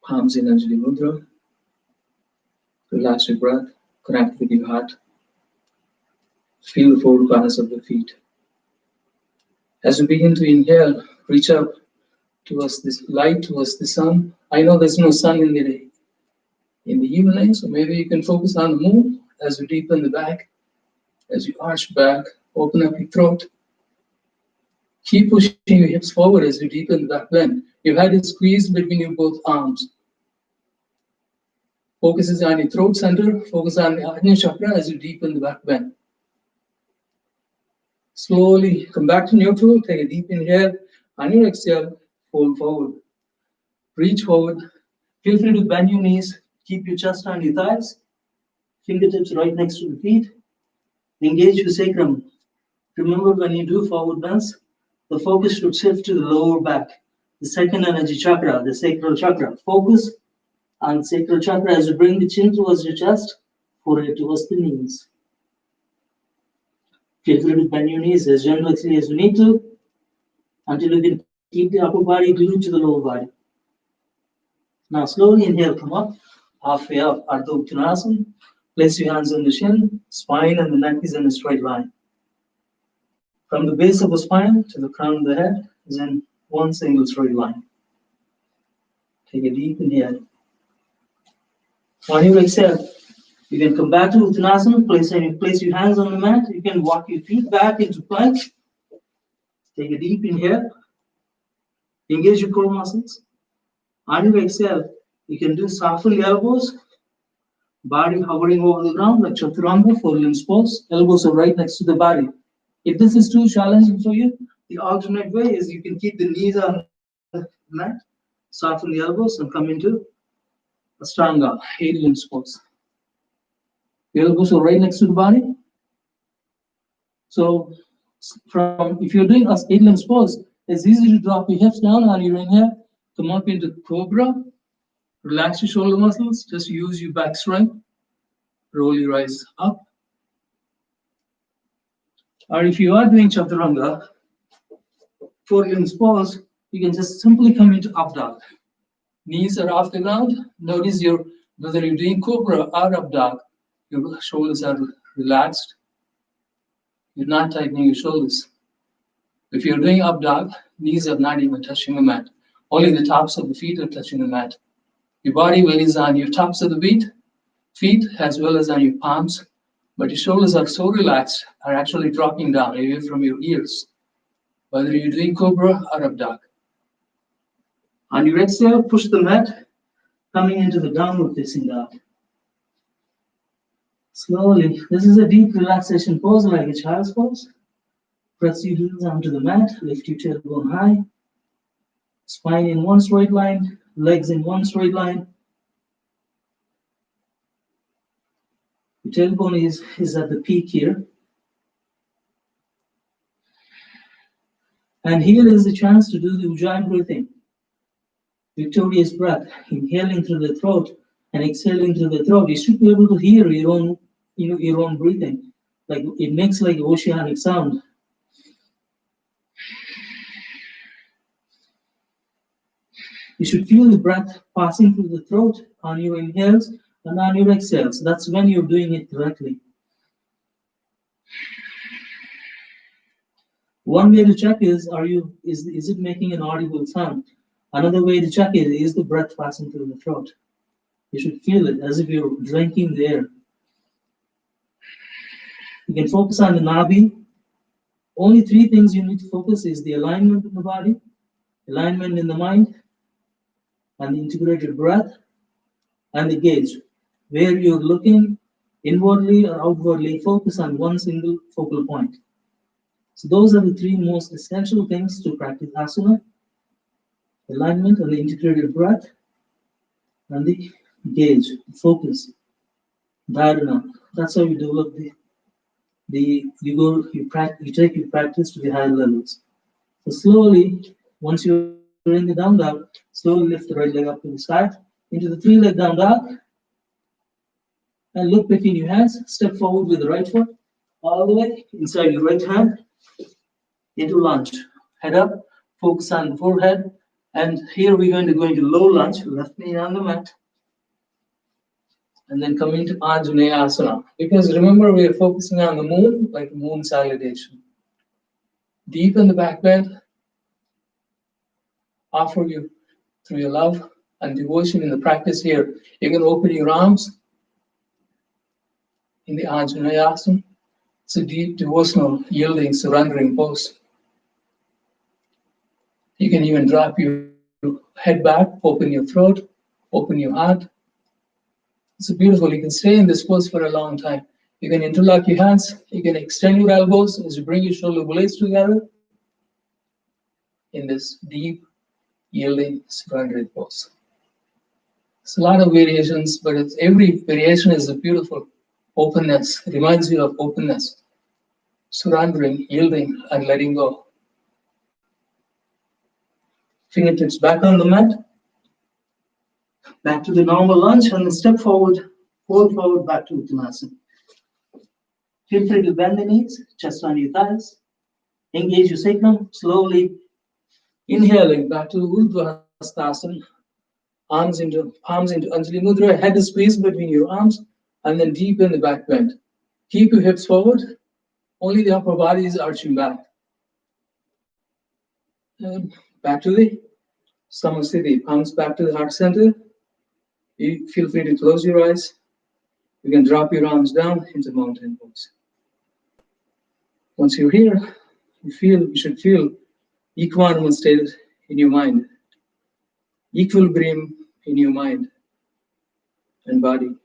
Palms in Anjali Mudra. Relax your breath. Connect with your heart. Feel the four corners of the feet. As you begin to inhale, reach up towards this light, towards the sun. I know there's no sun in the evening, so maybe you can focus on the moon as you deepen the back, as you arch back, open up your throat. Keep pushing your hips forward as you deepen the back bend. Your head is squeezed between your both arms. Focus is on your throat center, focus on the Ajna chakra as you deepen the back bend. Slowly come back to neutral, take a deep inhale. On your exhale, fold forward. Reach forward. Feel free to bend your knees. Keep your chest on your thighs. Fingertips right next to the feet. Engage your sacrum. Remember, when you do forward bends, the focus should shift to the lower back, the second energy chakra, the sacral chakra. Focus on sacral chakra as you bring the chin towards your chest, forehead towards the knees. Feel free to bend your knees as generously as you need to until you can keep the upper body glued to the lower body. Now slowly inhale, come up, halfway up, Ardha Uttanasana. Place your hands on the shin, spine and the neck is in a straight line. From the base of the spine to the crown of the head is in one single straight line. Take a deep inhale. On your exhale, you can come back to Uttanasana, place your hands on the mat. You can walk your feet back into plank. Take a deep inhale. Engage your core muscles. On your exhale, you can do soften the elbows, body hovering over the ground like Chaturanga, four limbs pose. Elbows are right next to the body. If this is too challenging for you, the alternate way is you can keep the knees on the mat, soften the elbows, and come into Ashtanga, eight limbs pose. The elbows are right next to the body. So, if you're doing as eight limbs pose, it's easy to drop your hips down on your inhale, come up into Cobra, relax your shoulder muscles, just use your back strength, roll your eyes up. Or if you are doing Chaturanga, four limbs pose, you can just simply come into up dog. Knees are off the ground. Notice whether you're doing Cobra or up dog, your shoulders are relaxed. You're not tightening your shoulders. If you're doing up dog, knees are not even touching the mat. Only the tops of the feet are touching the mat. Your body weight is on your tops of the feet as well as on your palms, but your shoulders are so relaxed, are actually dropping down away from your ears, whether you're doing Cobra or up dog. On your exhale, push the mat, coming into the downward facing dog. Slowly, this is a deep relaxation pose like a child's pose. Press your heels onto the mat, lift your tailbone high, spine in one straight line, legs in one straight line. The tailbone is at the peak here. And here is the chance to do the Ujjayi breathing. Victorious breath, inhaling through the throat and exhaling through the throat. You should be able to hear your own breathing. Like it makes like oceanic sound. You should feel the breath passing through the throat on your inhales and on your exhales. That's when you're doing it correctly. One way to check is it making an audible sound? Another way to check is the breath passing through the throat. You should feel it as if you're drinking the air. You can focus on the nabi. Only three things you need to focus is the alignment in the body, alignment in the mind, and the integrated breath, and the gaze. Where you're looking inwardly or outwardly, focus on one single focal point. So those are the three most essential things to practice asana: alignment and the integrated breath, and the gaze, focus, dharana. That's how you develop you take your practice to the higher levels. So slowly, once you're in the down dog, slowly lift the right leg up to the sky, into the three-leg down dog, and look between your hands. Step forward with the right foot, all the way inside your right hand, into lunge. Head up, focus on the forehead, and here we're going to go into low lunge, left knee on the mat, and then come into Anjaneyasana. Because remember, we are focusing on the moon, like moon salutation. Deepen the back bend. Offer you through your love and devotion in the practice here. You can open your arms in the Anjaneyasana. It's a deep devotional, yielding, surrendering pose. You can even drop your head back, open your throat, open your heart. It's beautiful. You can stay in this pose for a long time. You can interlock your hands. You can extend your elbows as you bring your shoulder blades together in this deep, yielding, surrendering pose. It's a lot of variations, but every variation is a beautiful openness. It reminds you of openness, surrendering, yielding, and letting go. Fingertips back on the mat. Back to the normal lunge, and then step forward, fold forward, back to Uttanasana. Feel free to bend the knees, chest on your thighs. Engage your sacrum, slowly inhaling back to Urdhva Hastasana. Palms into Anjali Mudra, head is squeezed between your arms, and then deepen the back bend. Keep your hips forward, only the upper body is arching back. And back to the Samasthiti, palms back to the heart center. You feel free to close your eyes. You can drop your arms down into mountain pose. Once you're here, you should feel equanimous state in your mind, equilibrium in your mind and body.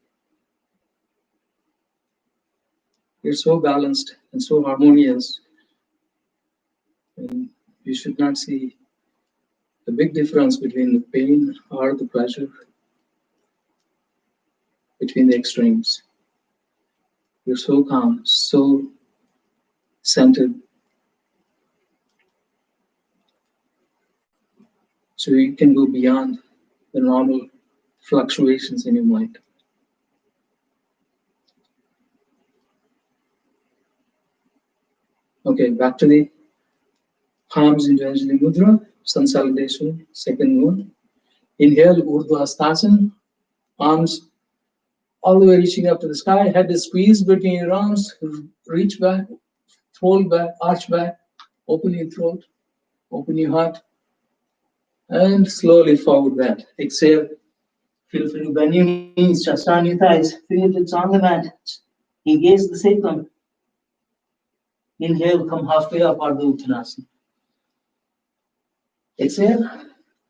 You're so balanced and so harmonious, and you should not see the big difference between the pain or the pleasure, between the extremes. You're so calm, so centered. So you can go beyond the normal fluctuations in your mind. Okay, back to the palms into Anjali Mudra, sun salutation, second one. Inhale, Urdhva Hastasana, arms all the way reaching up to the sky, head is squeezed between your arms, reach back, fold back, arch back, open your throat, open your heart, and slowly forward bend. Exhale, feel free to bend your knees, chest on your thighs, fingertips on the mat, engage the sacrum. Inhale, come halfway up, Ardha Uttanasana. Exhale,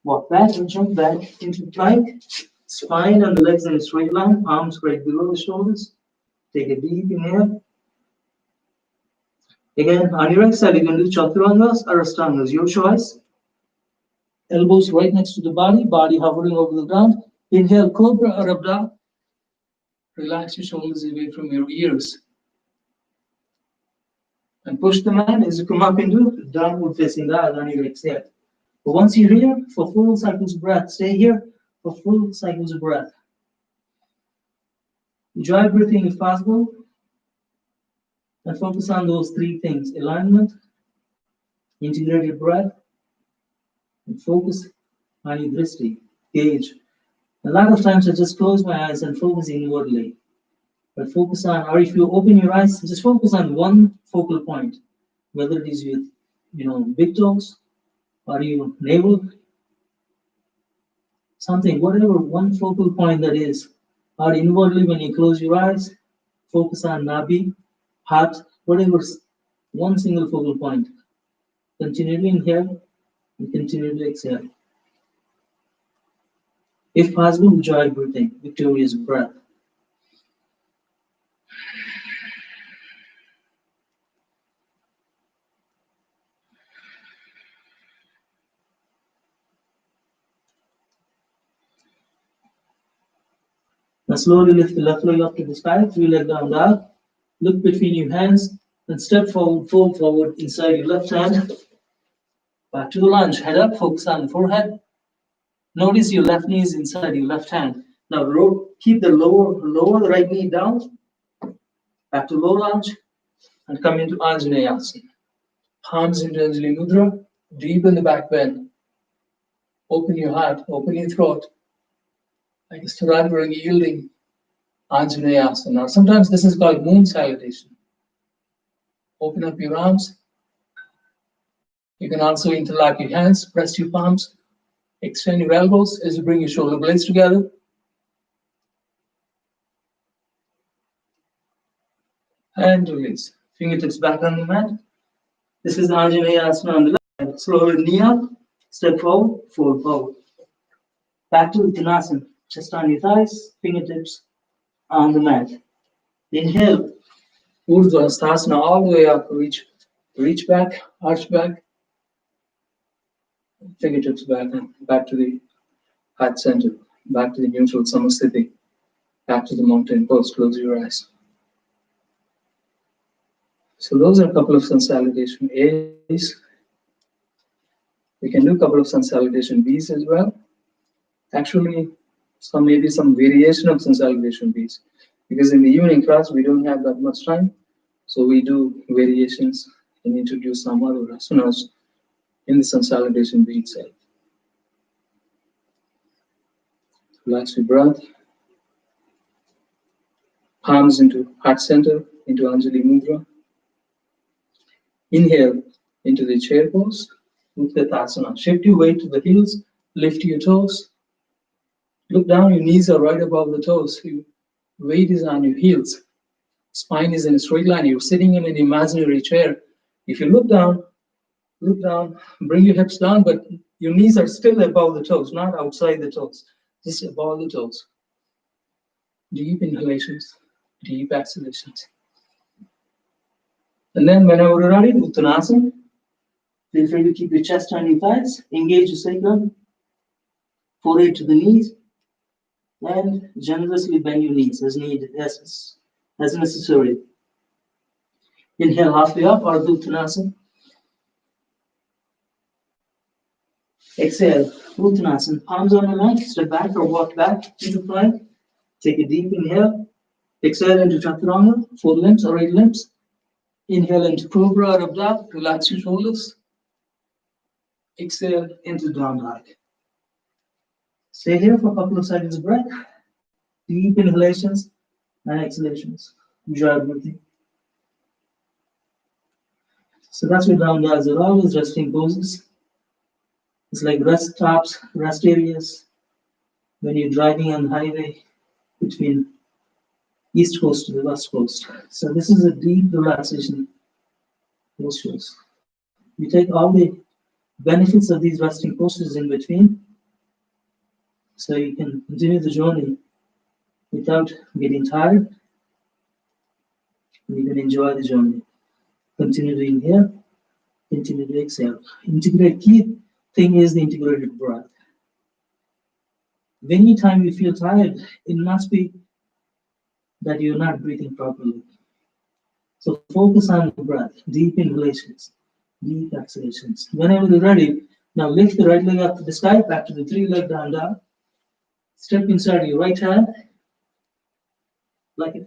walk back and jump back into plank. Spine and the legs in a straight line, arms right below the shoulders. Take a deep inhale. Again, on your exhale, you can do Chaturangas or Astangas, your choice. Elbows right next to the body hovering over the ground. Inhale, Cobra or Abda. Relax your shoulders away from your ears. And push the mat as you come up into downward facing dog on your exhale. But once you're here, for full cycles of breath, stay here for full cycles of breath. Enjoy breathing if possible. And focus on those three things: alignment, integrated breath, and focus on your drishti, gaze. A lot of times I just close my eyes and focus inwardly. But focus on, or if you open your eyes, just focus on one focal point, whether it is with, big toes, or your navel, something, whatever one focal point that is. Or inwardly when you close your eyes, focus on nabi, heart, whatever, one single focal point. Continue to inhale and continue to exhale. If possible, enjoy breathing, victorious breath. Now slowly lift the left leg up to the sky, three leg down dog. Look between your hands and step forward, fold forward inside your left hand. Back to the lunge, head up, focus on the forehead. Notice your left knee is inside your left hand. Now keep the lower the right knee down. Back to low lunge and come into Anjaneyasana. Palms into Anjali Mudra, deepen the back bend. Open your heart, open your throat. Like a surrendering, yielding Anjaneyasana. Sometimes this is called moon salutation. Open up your arms. You can also interlock your hands, press your palms, extend your elbows as you bring your shoulder blades together. And release. Fingertips back on the mat. This is Anjaneyasana on the left. Slowly knee up, step forward, fold forward. Back to Uttanasana. Chest on your thighs, fingertips on the mat. Inhale, Urdhva Hastasana all the way up, reach back, arch back, fingertips back and back to the heart center, back to the neutral samasthiti, back to the mountain pose, close your eyes. So those are a couple of sun salutation A's. We can do a couple of sun salutation B's as well. Actually, maybe some variation of sun salutation B's. Because in the evening class, we don't have that much time. So we do variations and introduce some other asanas in the sun salutation B itself. Relax your breath. Palms into heart center, into Anjali Mudra. Inhale into the chair pose, Utkatasana. Shift your weight to the heels, lift your toes. Look down, your knees are right above the toes. Your weight is on your heels. Spine is in a straight line. You're sitting in an imaginary chair. If you look down, bring your hips down, but your knees are still above the toes, not outside the toes, just above the toes. Deep inhalations, deep exhalations. And then whenever you're ready, Uttanasana. Feel free to keep your chest on your thighs, engage your sacrum, forehead to the knees, and generously bend your knees as needed, as necessary. Inhale halfway up, Ardha Uttanasana. Exhale, Uttanasana. Palms on the mat, step back or walk back into plank. Take a deep inhale. Exhale into Chaturanga, 4 limbs or 8 limbs. Inhale into Cobra or Abda, relax your shoulders. Exhale into down dog. Stay here for a couple of seconds of breath. Deep inhalations and exhalations. Enjoy breathing. So that's what down dogs are always resting poses. It's like rest stops, rest areas when you're driving on the highway between east coast to the west coast. So this is a deep relaxation postures. You take all the benefits of these resting postures in between, so you can continue the journey without getting tired, and you can enjoy the journey. Continue to inhale, continue to exhale. Key thing is the integrated breath. Anytime you feel tired, it must be that you're not breathing properly. So focus on the breath, deep inhalations, deep exhalations. Whenever you're ready, now lift the right leg up to the sky, back to the 3-leg down dog. Step inside your right hand,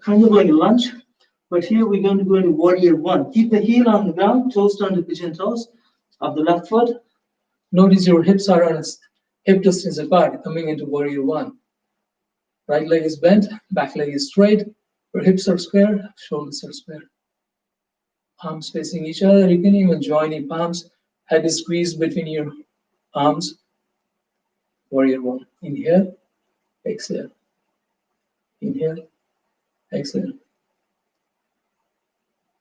kind of like a lunge. But here we're going to go into warrior 1. Keep the heel on the ground, toes on the pigeon toes of the left foot. Notice your hips are on hip distance apart, coming into warrior 1. Right leg is bent, back leg is straight. Your hips are square, shoulders are square. Palms facing each other. You can even join your palms. Head is squeezed between your arms. Warrior 1. Inhale, exhale. Inhale, exhale.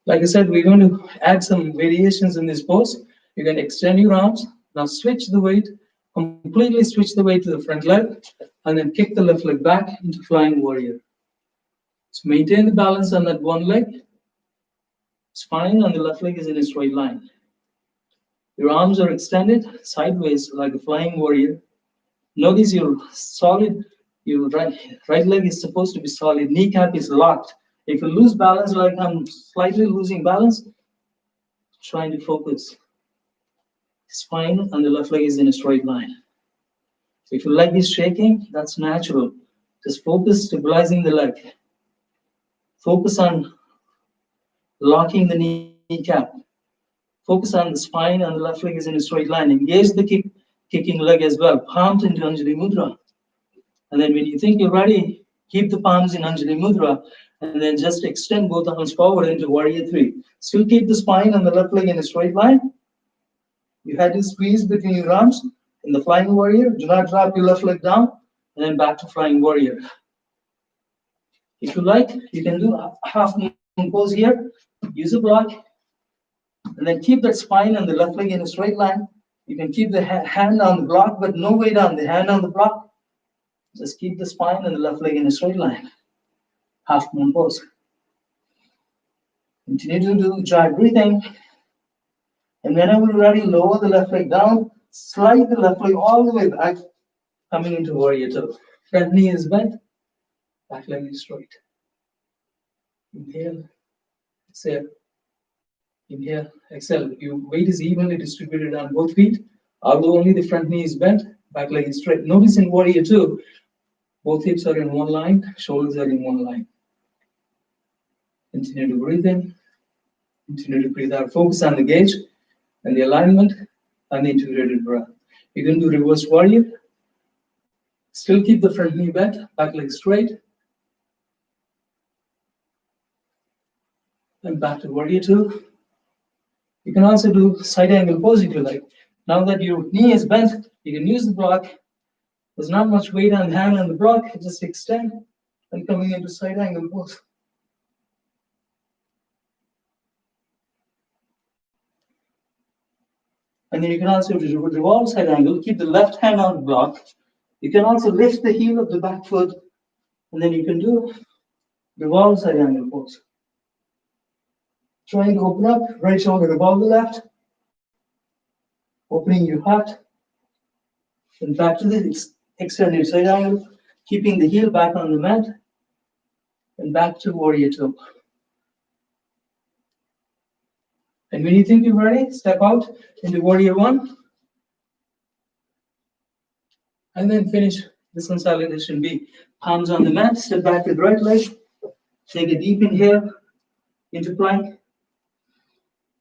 Like I said, we're going to add some variations in this pose. You can extend your arms. Now switch the weight, completely switch the weight to the front leg, and then kick the left leg back into flying warrior. So maintain the balance on that one leg. Spine on the left leg is in a straight line. Your arms are extended sideways like a flying warrior. Notice your right leg is supposed to be solid. Kneecap is locked. If you lose balance, like I'm slightly losing balance, trying to focus. Spine on the left leg is in a straight line. If your leg is shaking, that's natural. Just focus stabilizing the leg. Focus on locking the kneecap. Focus on the spine on the left leg is in a straight line. Engage the kicking leg as well. Palms into Anjali Mudra. And then when you think you're ready, keep the palms in Anjali Mudra and then just extend both arms forward into warrior 3. Still keep the spine on the left leg in a straight line. Your head is squeezed between your arms in the flying warrior. Do not drop your left leg down and then back to flying warrior. If you like, you can do a half moon pose here. Use a block and then keep that spine and the left leg in a straight line. You can keep the hand on the block, but no weight on the hand on the block. Just keep the spine and the left leg in a straight line. Half moon pose. Continue to do dry breathing. And whenever you're ready, lower the left leg down, slide the left leg all the way back, coming into warrior two. Front knee is bent, back leg is straight. Inhale, exhale. Inhale, exhale. Your weight is evenly distributed on both feet, although only the front knee is bent, back leg is straight. Notice in warrior two, both hips are in one line, shoulders are in one line. Continue to breathe in, continue to breathe out. Focus on the gauge and the alignment and the integrated breath. You can do reverse warrior. Still keep the front knee bent, back leg straight. And back to warrior two. You can also do side angle pose if you like. Now that your knee is bent, you can use the block. There's not much weight on the hand on the block, just extend and coming into side angle pose. And then you can also revolve side angle, keep the left hand on the block. You can also lift the heel of the back foot, and then you can do revolve side angle pose. Trying to open up, right shoulder above the left, opening your heart, and back to the extended side angle, keeping the heel back on the mat, and back to warrior two. And when you think you're ready, step out into warrior one, and then finish the consolidation B. Palms on the mat, step back with right leg, take a deep inhale into plank,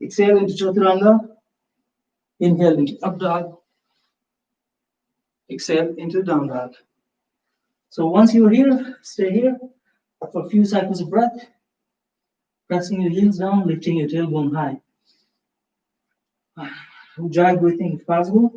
exhale into chaturanga, inhale into up dog, exhale into down dog. So once you're here, stay here for a few cycles of breath, pressing your heels down, lifting your tailbone high. Dry breathing if possible.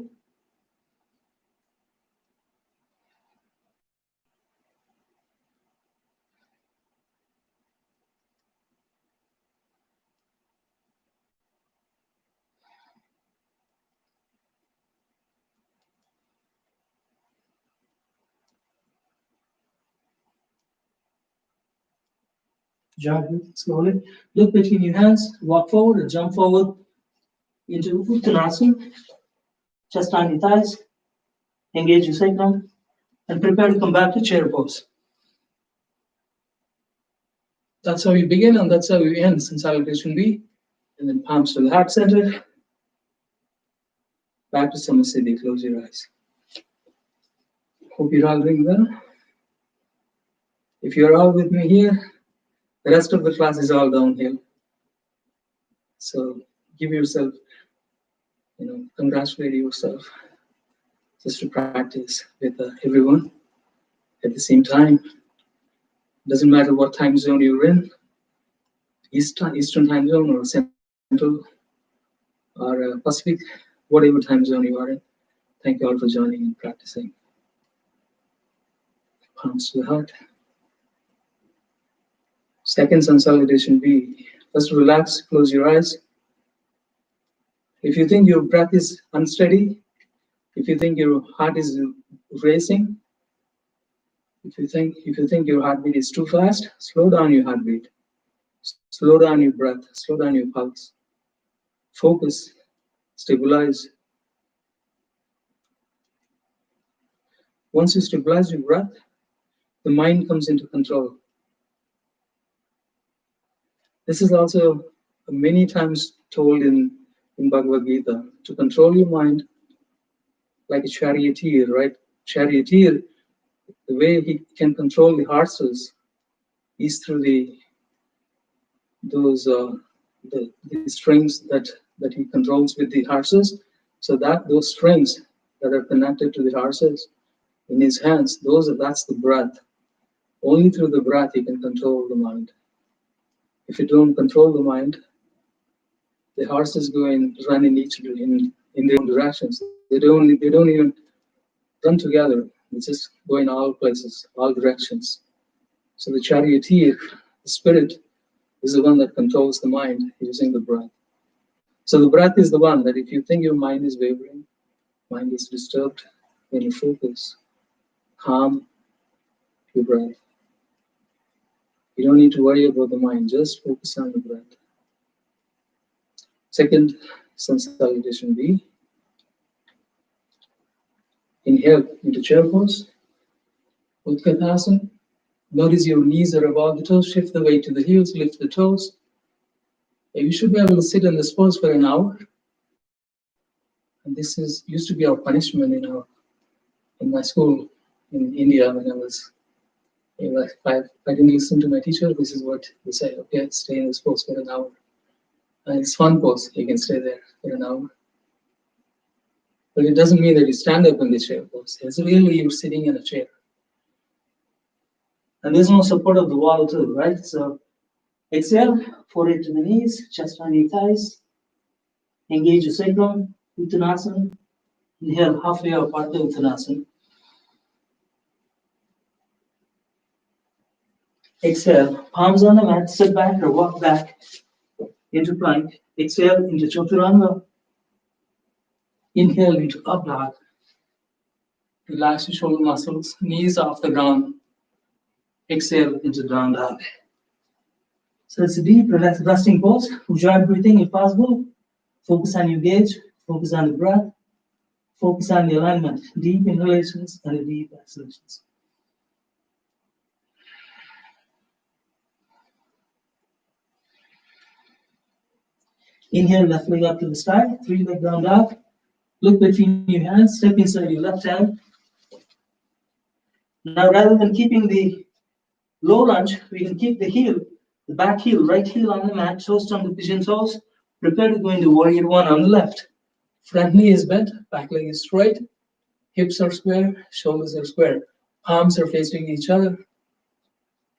Dry breathing slowly. Look between your hands, walk forward or jump forward into Uttanasana. Chest on your thighs, engage your sacrum, and prepare to come back to chair pose. That's how we begin and that's how we end consolidation B. And then palms to the heart center. Back to Samasthiti, close your eyes. Hope you're all doing well. If you're all with me here, the rest of the class is all downhill. So give yourself, congratulate yourself just to practice with everyone at the same time. Doesn't matter what time zone you're in, Eastern time zone or Central or Pacific, whatever time zone you are in. Thank you all for joining and practicing. Palms to the heart. Second consolidation B. First relax, close your eyes. If you think your breath is unsteady, if you think your heart is racing, if you think your heartbeat is too fast, slow down your heartbeat. Slow down your breath, slow down your pulse. Focus, stabilize. Once you stabilize your breath, the mind comes into control. This is also many times told in Bhagavad Gita, to control your mind like a charioteer, right? Charioteer, the way he can control the horses is through the strings that he controls with the horses. So that those strings that are connected to the horses in his hands, that's the breath. Only through the breath he can control the mind. If you don't control the mind, the horses go and run in their own directions. They don't even run together. They just go in all places, all directions. So the charioteer, the spirit, is the one that controls the mind using the breath. So the breath is the one that if you think your mind is wavering, mind is disturbed, then you focus, calm your breath. You don't need to worry about the mind, just focus on the breath. Second, sun salutation B. Inhale into chair pose. Utkatasana. Notice your knees are above the toes. Shift the weight to the heels. Lift the toes. You should be able to sit in this pose for an hour. And this used to be our punishment in my school in India when I was. If I didn't listen to my teacher, this is what they say. Okay, stay in this pose for an hour. And it's fun pose. You can stay there for an hour. But it doesn't mean that you stand up in the chair pose. It's really you're sitting in a chair. And there's no support of the wall too, right? So exhale, forehead to the knees, chest on your thighs. Engage your sacrum, Uttanasana. Inhale, halfway up, Ardha Uttanasana. Exhale, palms on the mat, sit back or walk back into plank. Exhale into Chaturanga. Inhale into up dog. Relax your shoulder muscles, knees off the ground. Exhale into down dog. So it's a deep, relaxed, resting pose. Ujjayi breathing if possible. Focus on your gaze, focus on the breath, focus on the alignment. Deep inhalations and deep exhalations. Inhale, left leg up to the sky, 3-leg down dog. Look between your hands, step inside your left hand. Now, rather than keeping the low lunge, we can keep the heel, the back heel, right heel on the mat, toes on the pigeon toes. Prepare to go into warrior one on the left. Front knee is bent, back leg is straight, hips are square, shoulders are square, palms are facing each other.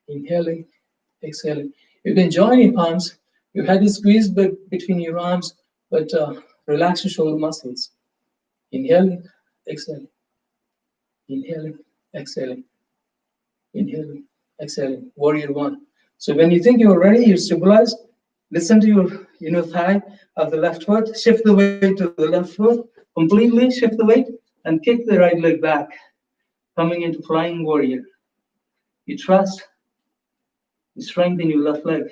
Inhaling, exhaling. You can join your palms. Your head is squeezed between your arms, but relax your shoulder muscles. Inhaling, exhaling. Inhaling, exhaling. Inhaling, exhaling. Warrior one. So when you think you're ready, you're stabilized. Listen to your inner thigh of the left foot. Shift the weight to the left foot. Completely shift the weight and kick the right leg back. Coming into flying warrior. You trust. You strengthen your left leg.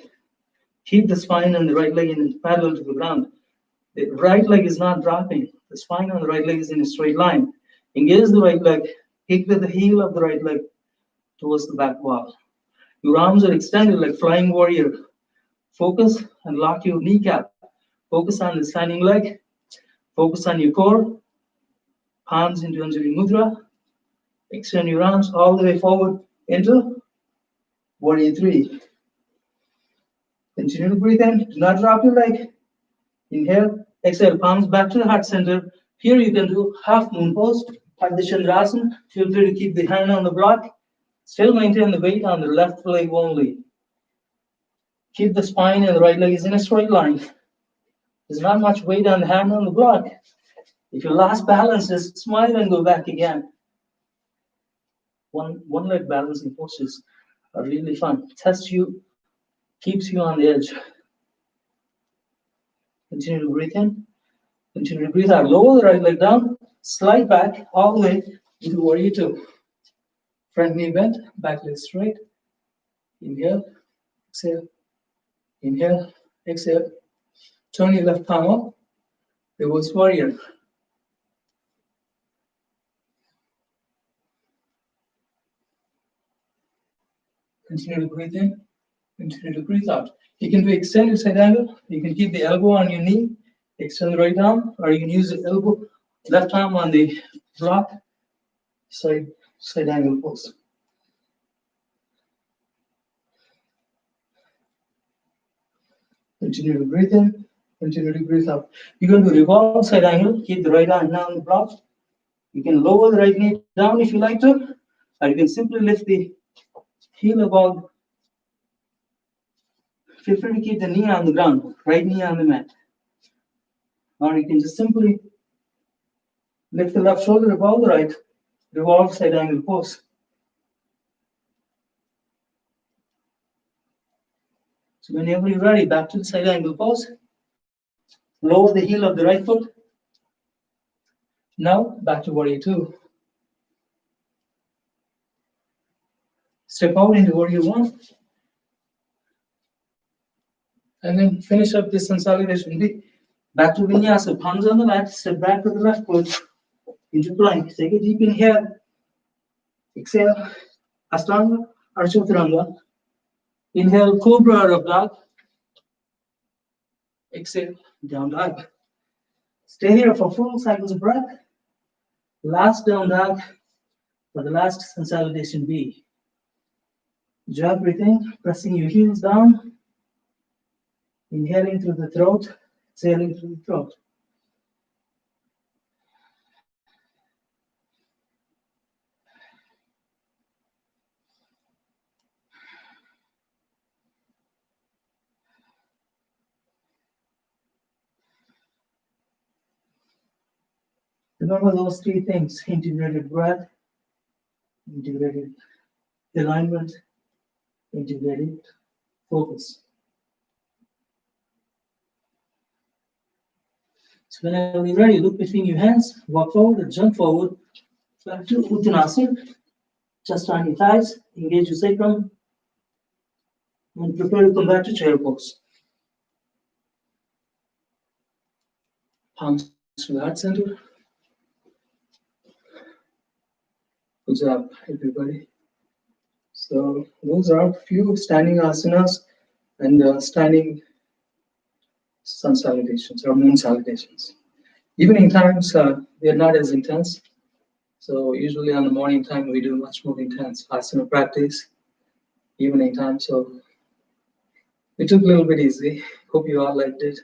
Keep the spine and the right leg in parallel to the ground. The right leg is not dropping. The spine on the right leg is in a straight line. Engage the right leg. Kick with the heel of the right leg towards the back wall. Your arms are extended like flying warrior. Focus and lock your kneecap. Focus on the standing leg. Focus on your core. Palms into Anjali Mudra. Extend your arms all the way forward into warrior three. Continue to breathe in. Do not drop your leg. Inhale, exhale, palms back to the heart center. Here you can do half moon pose, Ardha Chandrasana. Feel free to keep the hand on the block. Still maintain the weight on the left leg only. Keep the spine and the right leg is in a straight line. There's not much weight on the hand on the block. If you lost balance, just smile and go back again. One leg balancing poses are really fun. Test you, keeps you on the edge. Continue to breathe in. Continue to breathe out. Lower the right leg down. Slide back all the way into warrior two. Front knee bent, back leg straight. Inhale, exhale. Inhale, exhale. Turn your left palm up. Reverse warrior. Continue to breathe in. Continue to breathe out. You can do extended side angle. You can keep the elbow on your knee. Extend the right arm, or you can use the elbow, left arm on the block. Side angle pose. Continue to breathe in. Continue to breathe out. You're going to revolve side angle. Keep the right arm down the block. You can lower the right knee down if you like to, or you can simply lift the heel above. Feel free to keep the knee on the ground, right knee on the mat. Or you can just simply lift the left shoulder above the right, revolve side angle pose. So whenever you're ready, back to the side angle pose. Lower the heel of the right foot. Now back to warrior two. Step out into warrior one. And then finish up this consolidation. Back to vinyasa, palms on the left, step back to the left foot, into plank. Take a deep inhale, exhale, Ashtanga or Chaturanga. Inhale, Cobra or Dog. Exhale, down dog. Stay here for 4 cycles of breath. Last down dog for the last consolidation B. Jaw breathing, pressing your heels down. Inhaling through the throat, exhaling through the throat. Remember those 3 things: integrated breath, integrated alignment, integrated focus. So whenever you're ready, look between your hands, walk forward and jump forward. Back to Uttanasana. Just on your thighs, engage your sacrum, and prepare to come back to chair pose. Palms to the heart center. Good job, everybody. So those are a few standing asanas and standing sun salutations or moon salutations. Evening times, they're not as intense. So usually on the morning time, we do much more intense asana practice. Evening time, so we took a little bit easy. Hope you all liked it.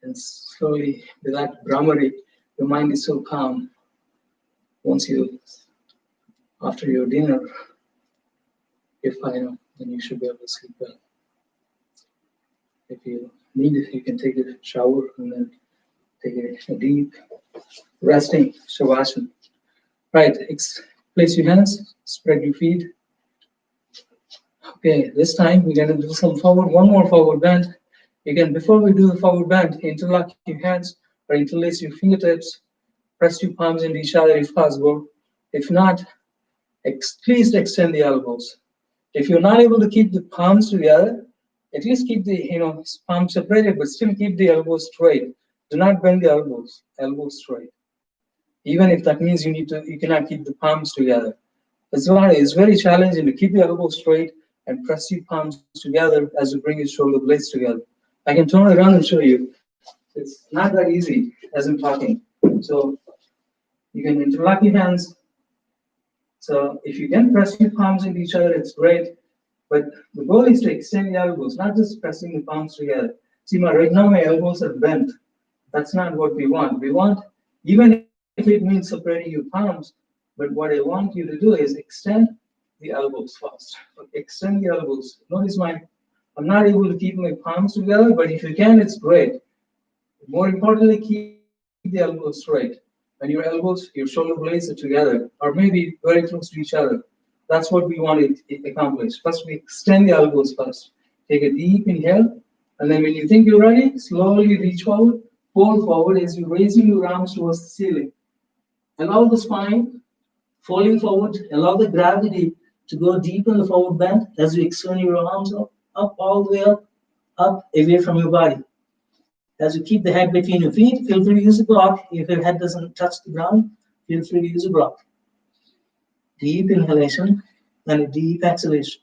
And slowly, with that Brahmari, your mind is so calm. Once you, after your dinner, if I know, then you should be able to sleep well. If you need it, you can take a shower and then take a deep resting shavasana. Right, place your hands, spread your feet. Okay, this time we're going to do some forward, one more forward bend. Again, before we do the forward bend, interlock your hands or interlace your fingertips, press your palms into each other if possible. If not, please extend the elbows. If you're not able to keep the palms together, at least keep the palms separated, but still keep the elbows straight. Do not bend the elbows straight. Even if that means you cannot keep the palms together. It's very challenging to keep the elbows straight and press your palms together as you bring your shoulder blades together. I can turn it around and show you. It's not that easy as I'm talking. So you can interlock your hands. So if you can press your palms into each other, it's great. But the goal is to extend the elbows, not just pressing the palms together. See, right now my elbows are bent. That's not what we want. We want, even if it means separating your palms, but what I want you to do is extend the elbows first. Okay, extend the elbows. Notice I'm not able to keep my palms together, but if you can, it's great. More importantly, keep the elbows straight. And your elbows, your shoulder blades are together, or maybe very close to each other. That's what we want to accomplish. First, we extend the elbows first. Take a deep inhale, and then when you think you're ready, slowly reach forward, fold forward as you're raising your arms towards the ceiling. Allow the spine folding forward, allow the gravity to go deep in the forward bend as you extend your arms up all the way up, away from your body. As you keep the head between your feet, feel free to use a block. If your head doesn't touch the ground, feel free to use a block. Deep inhalation and a deep exhalation.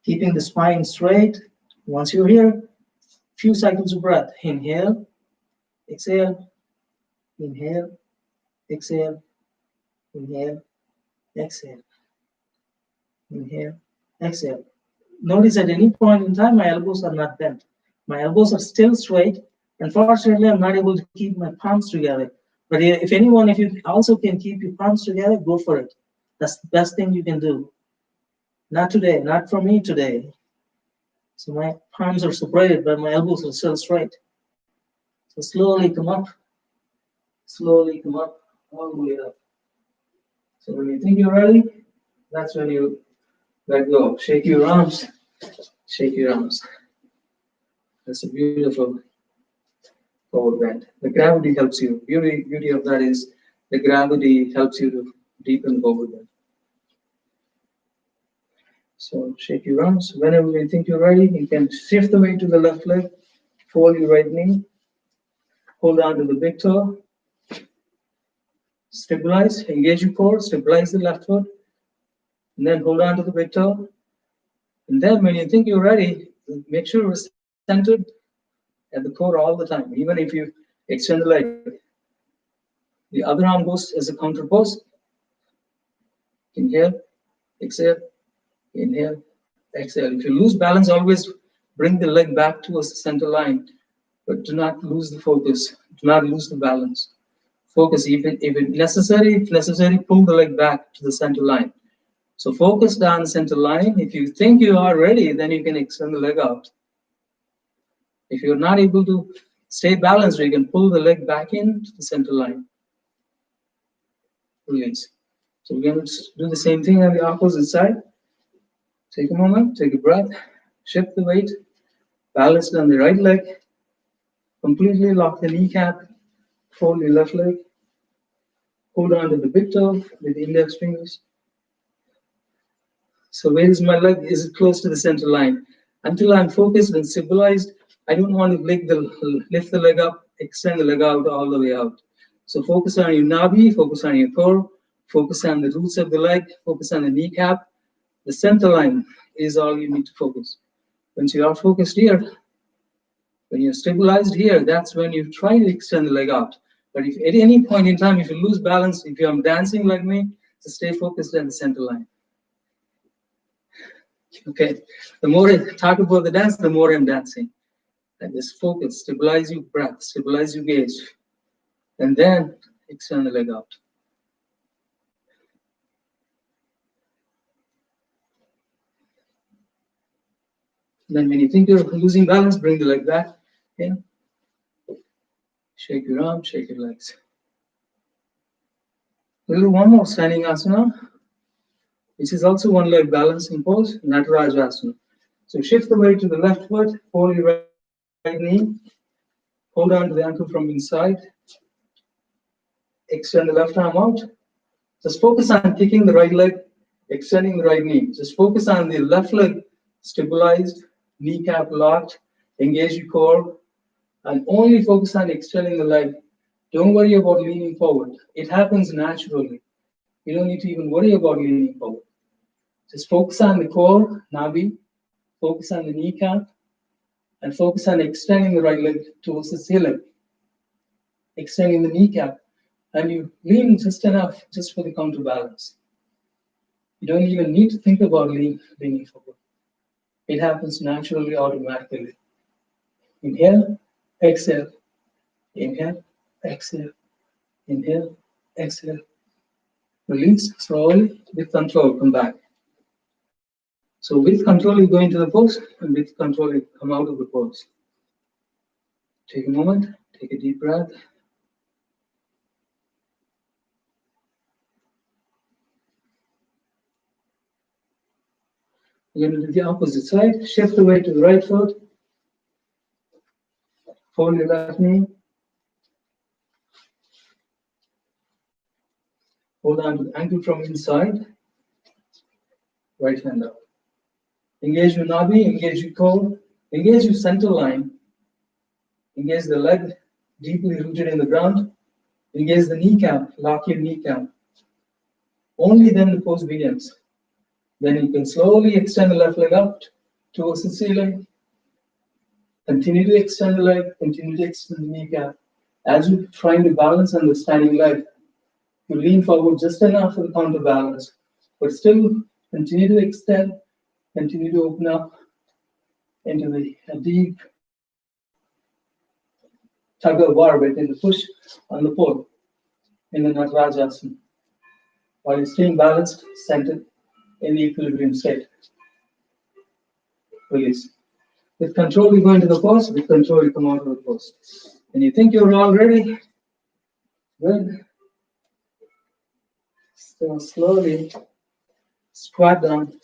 Keeping the spine straight. Once you're here, few cycles of breath. Inhale, exhale, inhale, exhale, inhale, exhale, inhale, exhale. Notice at any point in time, my elbows are not bent. My elbows are still straight. Unfortunately, I'm not able to keep my palms together. But if you also can keep your palms together, go for it. That's the best thing you can do. Not today, not for me today. So my palms are separated, but my elbows are still straight. So slowly come up, all the way up. So when you think you're ready, that's when you let go. Shake your arms, shake your arms. That's a beautiful forward bend. The gravity helps you. Beauty of that is the gravity helps you to deepen forward bend. So shake your arms. Whenever you think you're ready, you can shift the weight to the left leg, fold your right knee, hold on to the big toe, stabilize, engage your core, stabilize the left foot, and then hold on to the big toe. And then when you think you're ready, make sure you're centered at the core all the time. Even if you extend the leg, the other arm goes as a counter pose. Inhale, exhale, inhale, exhale. If you lose balance, always bring the leg back towards the center line, but do not lose the focus. Do not lose the balance. Focus, even if necessary, pull the leg back to the center line. So focus down the center line. If you think you are ready, then you can extend the leg out. If you're not able to stay balanced, you can pull the leg back into the center line. Release. So we're going to do the same thing on the opposite side. Take a moment, take a breath, shift the weight, balance it on the right leg, completely lock the kneecap, fold your left leg, hold on to the big toe with the index fingers. So where is my leg? Is it close to the center line? Until I'm focused and stabilized, I don't want to lift the leg up, extend the leg out all the way out. So focus on your nabi, focus on your core, focus on the roots of the leg, focus on the kneecap. The center line is all you need to focus. Once you are focused here, when you're stabilized here, that's when you try to extend the leg out. But if at any point in time, if you lose balance, if you're dancing like me, just stay focused on the center line. Okay, the more I talk about the dance, the more I'm dancing. And just focus, stabilize your breath, stabilize your gaze, and then extend the leg out. Then when you think you're losing balance, bring the leg back in. Shake your arms, shake your legs. We'll do one more standing asana, which is also one leg balancing pose, Natarajasana. So shift the weight to the left foot, fold your right knee, hold on to the ankle from inside, extend the left arm out. Just focus on kicking the right leg, extending the right knee. Just focus on the left leg stabilized, kneecap locked, engage your core, and only focus on extending the leg. Don't worry about leaning forward. It happens naturally. You don't need to even worry about leaning forward. Just focus on the core, nabi, focus on the kneecap, and focus on extending the right leg towards the ceiling. Extending the kneecap, and you lean just enough just for the counterbalance. You don't even need to think about leaning forward. It happens naturally, automatically. Inhale, exhale, inhale, exhale, inhale, exhale. Release slowly with control, come back. So with control, you go into the pose, and with control, you come out of the pose. Take a moment, take a deep breath. You're going to do the opposite side. Shift the weight to the right foot. Fold your left knee. Hold on to the ankle from inside. Right hand up. Engage your nabi, engage your core, engage your center line. Engage the leg deeply rooted in the ground. Engage the kneecap, lock your kneecap. Only then the pose begins. Then you can slowly extend the left leg out towards the ceiling. Continue to extend the leg, continue to extend the kneecap. As you're trying to balance on the standing leg, you lean forward just enough for the counterbalance, but still continue to extend, continue to open up into a deep tug of war within the push on the pole in the Natarajasana, while you're staying balanced, centered in the equilibrium state. Release. With control, you go into the pose. With control, you come out of the pose. And you think you're all ready? Good. So slowly squat down.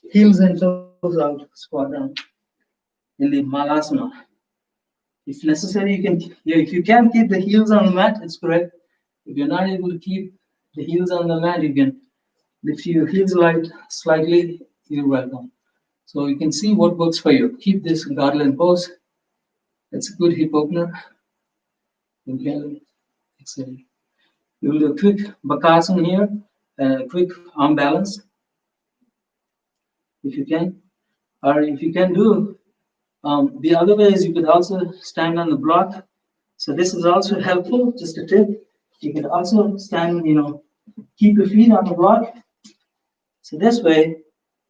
Heels and toes out. Squat down. In the Malasana. If necessary, if you can keep the heels on the mat, it's correct. If you're not able to keep the heels on the mat, you can Lift your heels slightly, you're welcome. So you can see what works for you. Keep this garland pose. It's a good hip opener. Inhale, exhale. We will do a quick bakasana here, quick arm balance, if you can. Or if you can do, the other way is you could also stand on the block. So this is also helpful, just a tip. You can also stand, keep your feet on the block. So this way,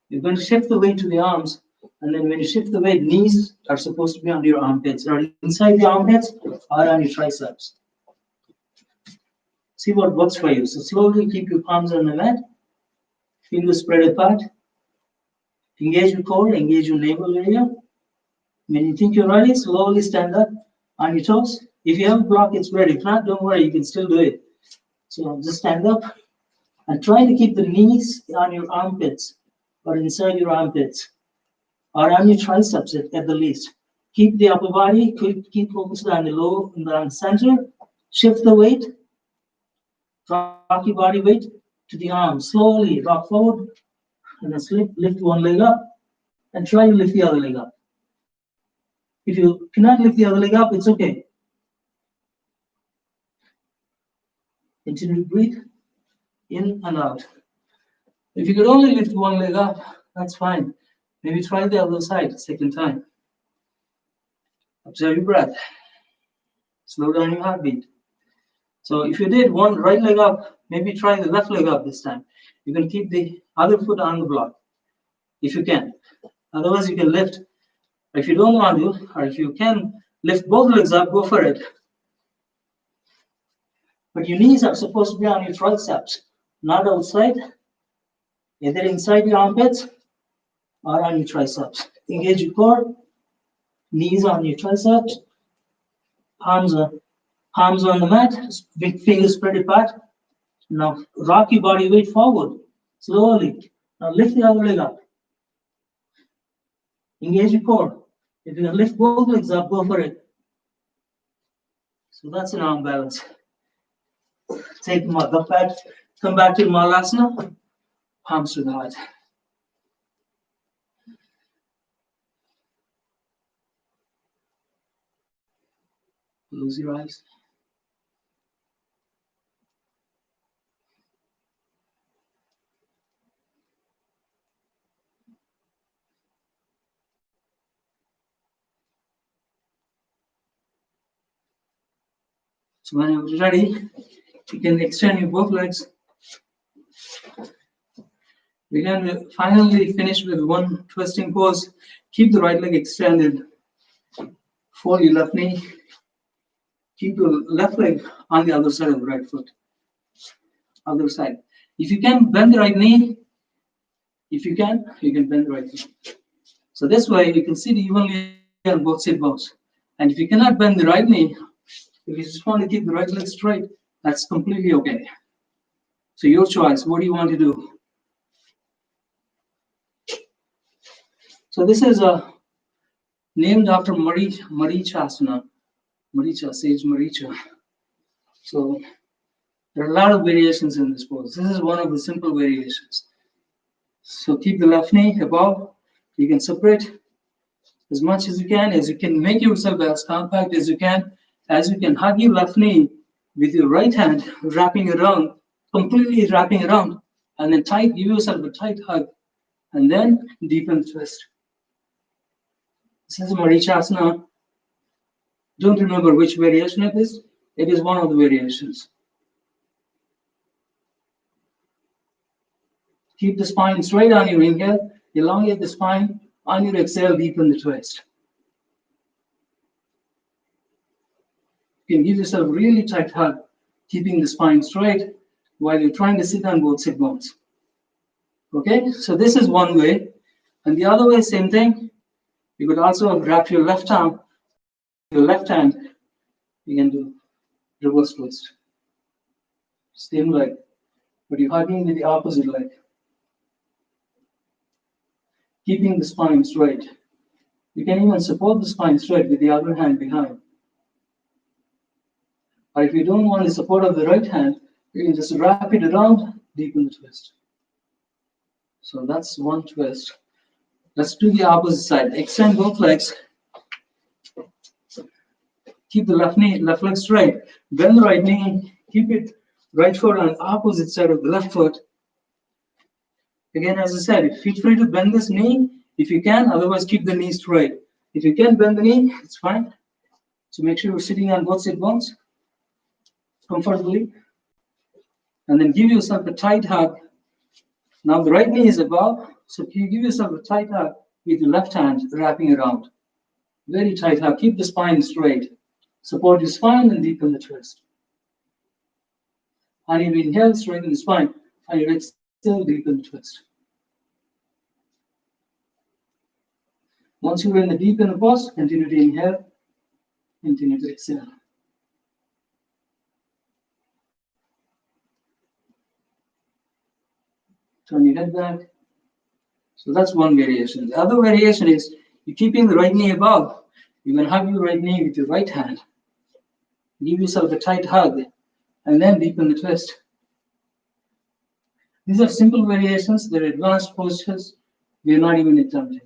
you're going to shift the weight to the arms. And then when you shift the weight, knees are supposed to be under your armpits, or inside the armpits, or on your triceps. See what works for you. So slowly keep your palms on the mat, fingers spread apart. Engage your core, engage your navel area. When you think you're ready, slowly stand up on your toes. If you have a block, it's ready. If not, don't worry, you can still do it. So just stand up and try to keep the knees on your armpits or inside your armpits or on your triceps at the least. Keep the upper body, keep focused on the low and on the center. Shift the weight, rock your body weight to the arms. Slowly rock forward and then lift one leg up and try to lift the other leg up. If you cannot lift the other leg up, it's okay. Continue to breathe in and out. If you could only lift one leg up, that's fine. Maybe try the other side, second time. Observe your breath. Slow down your heartbeat. So if you did one right leg up, maybe try the left leg up this time. You can keep the other foot on the block, if you can. Otherwise, you can lift. If you don't want to, or if you can lift both legs up, go for it. But your knees are supposed to be on your triceps, not outside, either inside your armpits or on your triceps. Engage your core, knees on your triceps, palms on the mat, big fingers spread apart. Now rock your body weight forward, slowly. Now lift the other leg up. Engage your core. If you can lift both legs up, go for it. So that's an arm balance. Take the back, come back to Malasana, palms to the heart. Close your eyes. So when you're ready, you can extend your both legs. We can finally finish with one twisting pose. Keep the right leg extended. Fold your left knee. Keep your left leg on the other side of the right foot. Other side. If you can bend the right knee, if you can bend the right knee. So this way you can sit evenly on both sit bones. And if you cannot bend the right knee, if you just want to keep the right leg straight, that's completely okay. So your choice, what do you want to do? So this is named after Marichasana, Sage Maricha. So there are a lot of variations in this pose. This is one of the simple variations. So keep the left knee above. You can separate as much as you can make yourself as compact as you can hug your left knee with your right hand, wrapping around, completely wrapping around, and then give yourself a tight hug, and then deepen the twist. This is Marichasana. Don't remember which variation it is. It is one of the variations. Keep the spine straight on your inhale. Elongate the spine. On your exhale, deepen the twist. You can give yourself a really tight hug, keeping the spine straight while you're trying to sit on both sit bones. Okay, so this is one way. And the other way, same thing. You could also wrap your left arm, your left hand. You can do reverse twist. Same leg, but you're hugging with the opposite leg. Keeping the spine straight. You can even support the spine straight with the other hand behind. Or if you don't want the support of the right hand, you can just wrap it around, deepen the twist. So that's one twist. Let's do the opposite side. Extend both legs. Keep the left leg straight. Bend the right knee. Keep it right foot on opposite side of the left foot. Again, as I said, feel free to bend this knee if you can. Otherwise, keep the knee straight. If you can't bend the knee, it's fine. So make sure you're sitting on both sit bones comfortably. And then give yourself a tight hug. Now the right knee is above, so you give yourself a tight hug with your left hand wrapping around. Very tight hug. Keep the spine straight. Support your spine and deepen the twist. On your inhale, straighten the spine. On your exhale, deepen the twist. Once you're in the deep in the pose, continue to inhale, continue to exhale. Turn your head back. So that's one variation. The other variation is you're keeping the right knee above. You can hug your right knee with your right hand. Give yourself a tight hug and then deepen the twist. These are simple variations. They're advanced postures. We're not even attempting.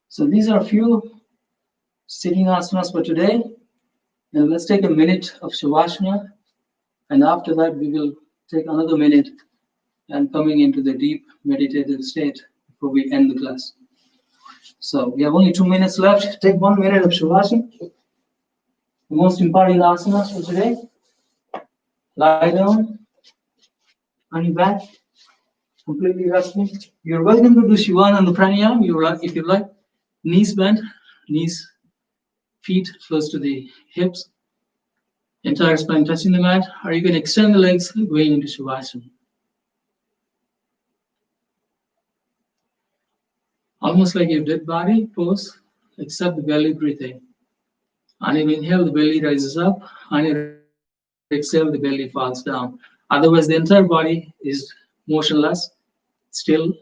So these are a few sitting asanas for today. And let's take a minute of Shavasana. And after that, we will take another minute and coming into the deep meditative state before we end the class. So we have only 2 minutes left. Take 1 minute of Shavasana. The most important asanas for today. Lie down on your back, completely resting. You're welcome to do Shivana and the pranayama if you like. Knees bent, knees, feet close to the hips. Entire spine touching the mat. Or you can extend the legs going into Shavasana. Almost like your dead body pose, except the belly breathing. On your inhale, the belly rises up. On your exhale, the belly falls down. Otherwise, the entire body is motionless, still.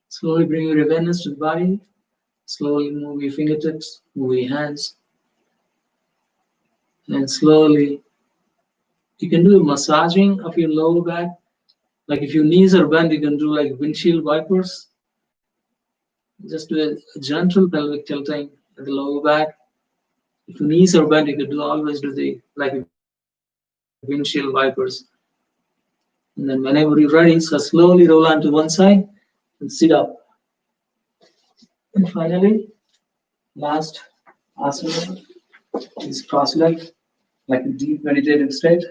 Slowly bring your awareness to the body. Slowly move your fingertips, move your hands. And slowly, you can do a massaging of your lower back. Like if your knees are bent, you can do like windshield wipers. Just do a gentle pelvic tilting at the lower back. If your knees are bent, you can always do the like windshield wipers. And then whenever you're ready, so slowly roll onto one side and sit up. And finally, last asana is cross leg, like a deep meditative state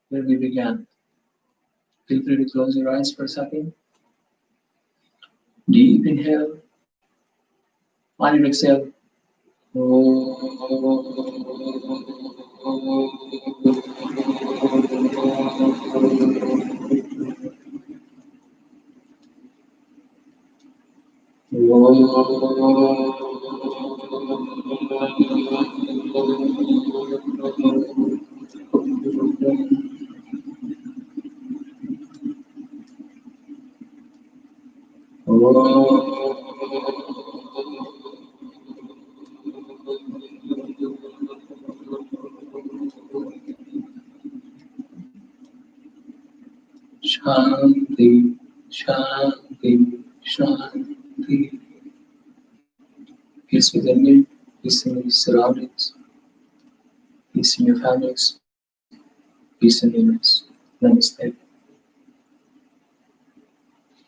where we began. Feel free to close your eyes for a second. Deep inhale. On your exhale. Shanti, Shanti, Shanti. Peace within you, peace in your surroundings, peace in your families, peace in your midst. Namaste.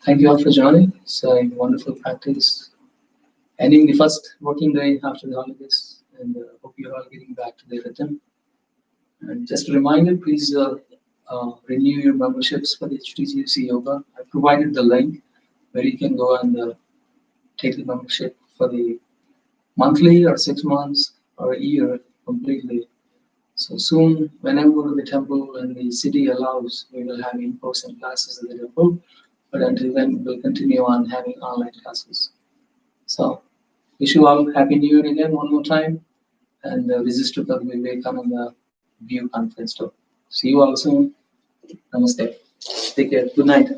Thank you all for joining. It's a wonderful practice. Ending the first working day after the holidays, and hope you're all getting back to the rhythm. And just a reminder, please renew your memberships for the HTGC Yoga. I provided the link where you can go and take the membership for the monthly or 6 months or a year completely. So soon, whenever we go to the temple and the city allows, we will have in-person classes at the temple. But until then, we'll continue on having online classes. So wish you all Happy New Year again one more time. And this is Tripad Vivekananda View Conference Talk. See you all soon. Namaste. Take care. Good night.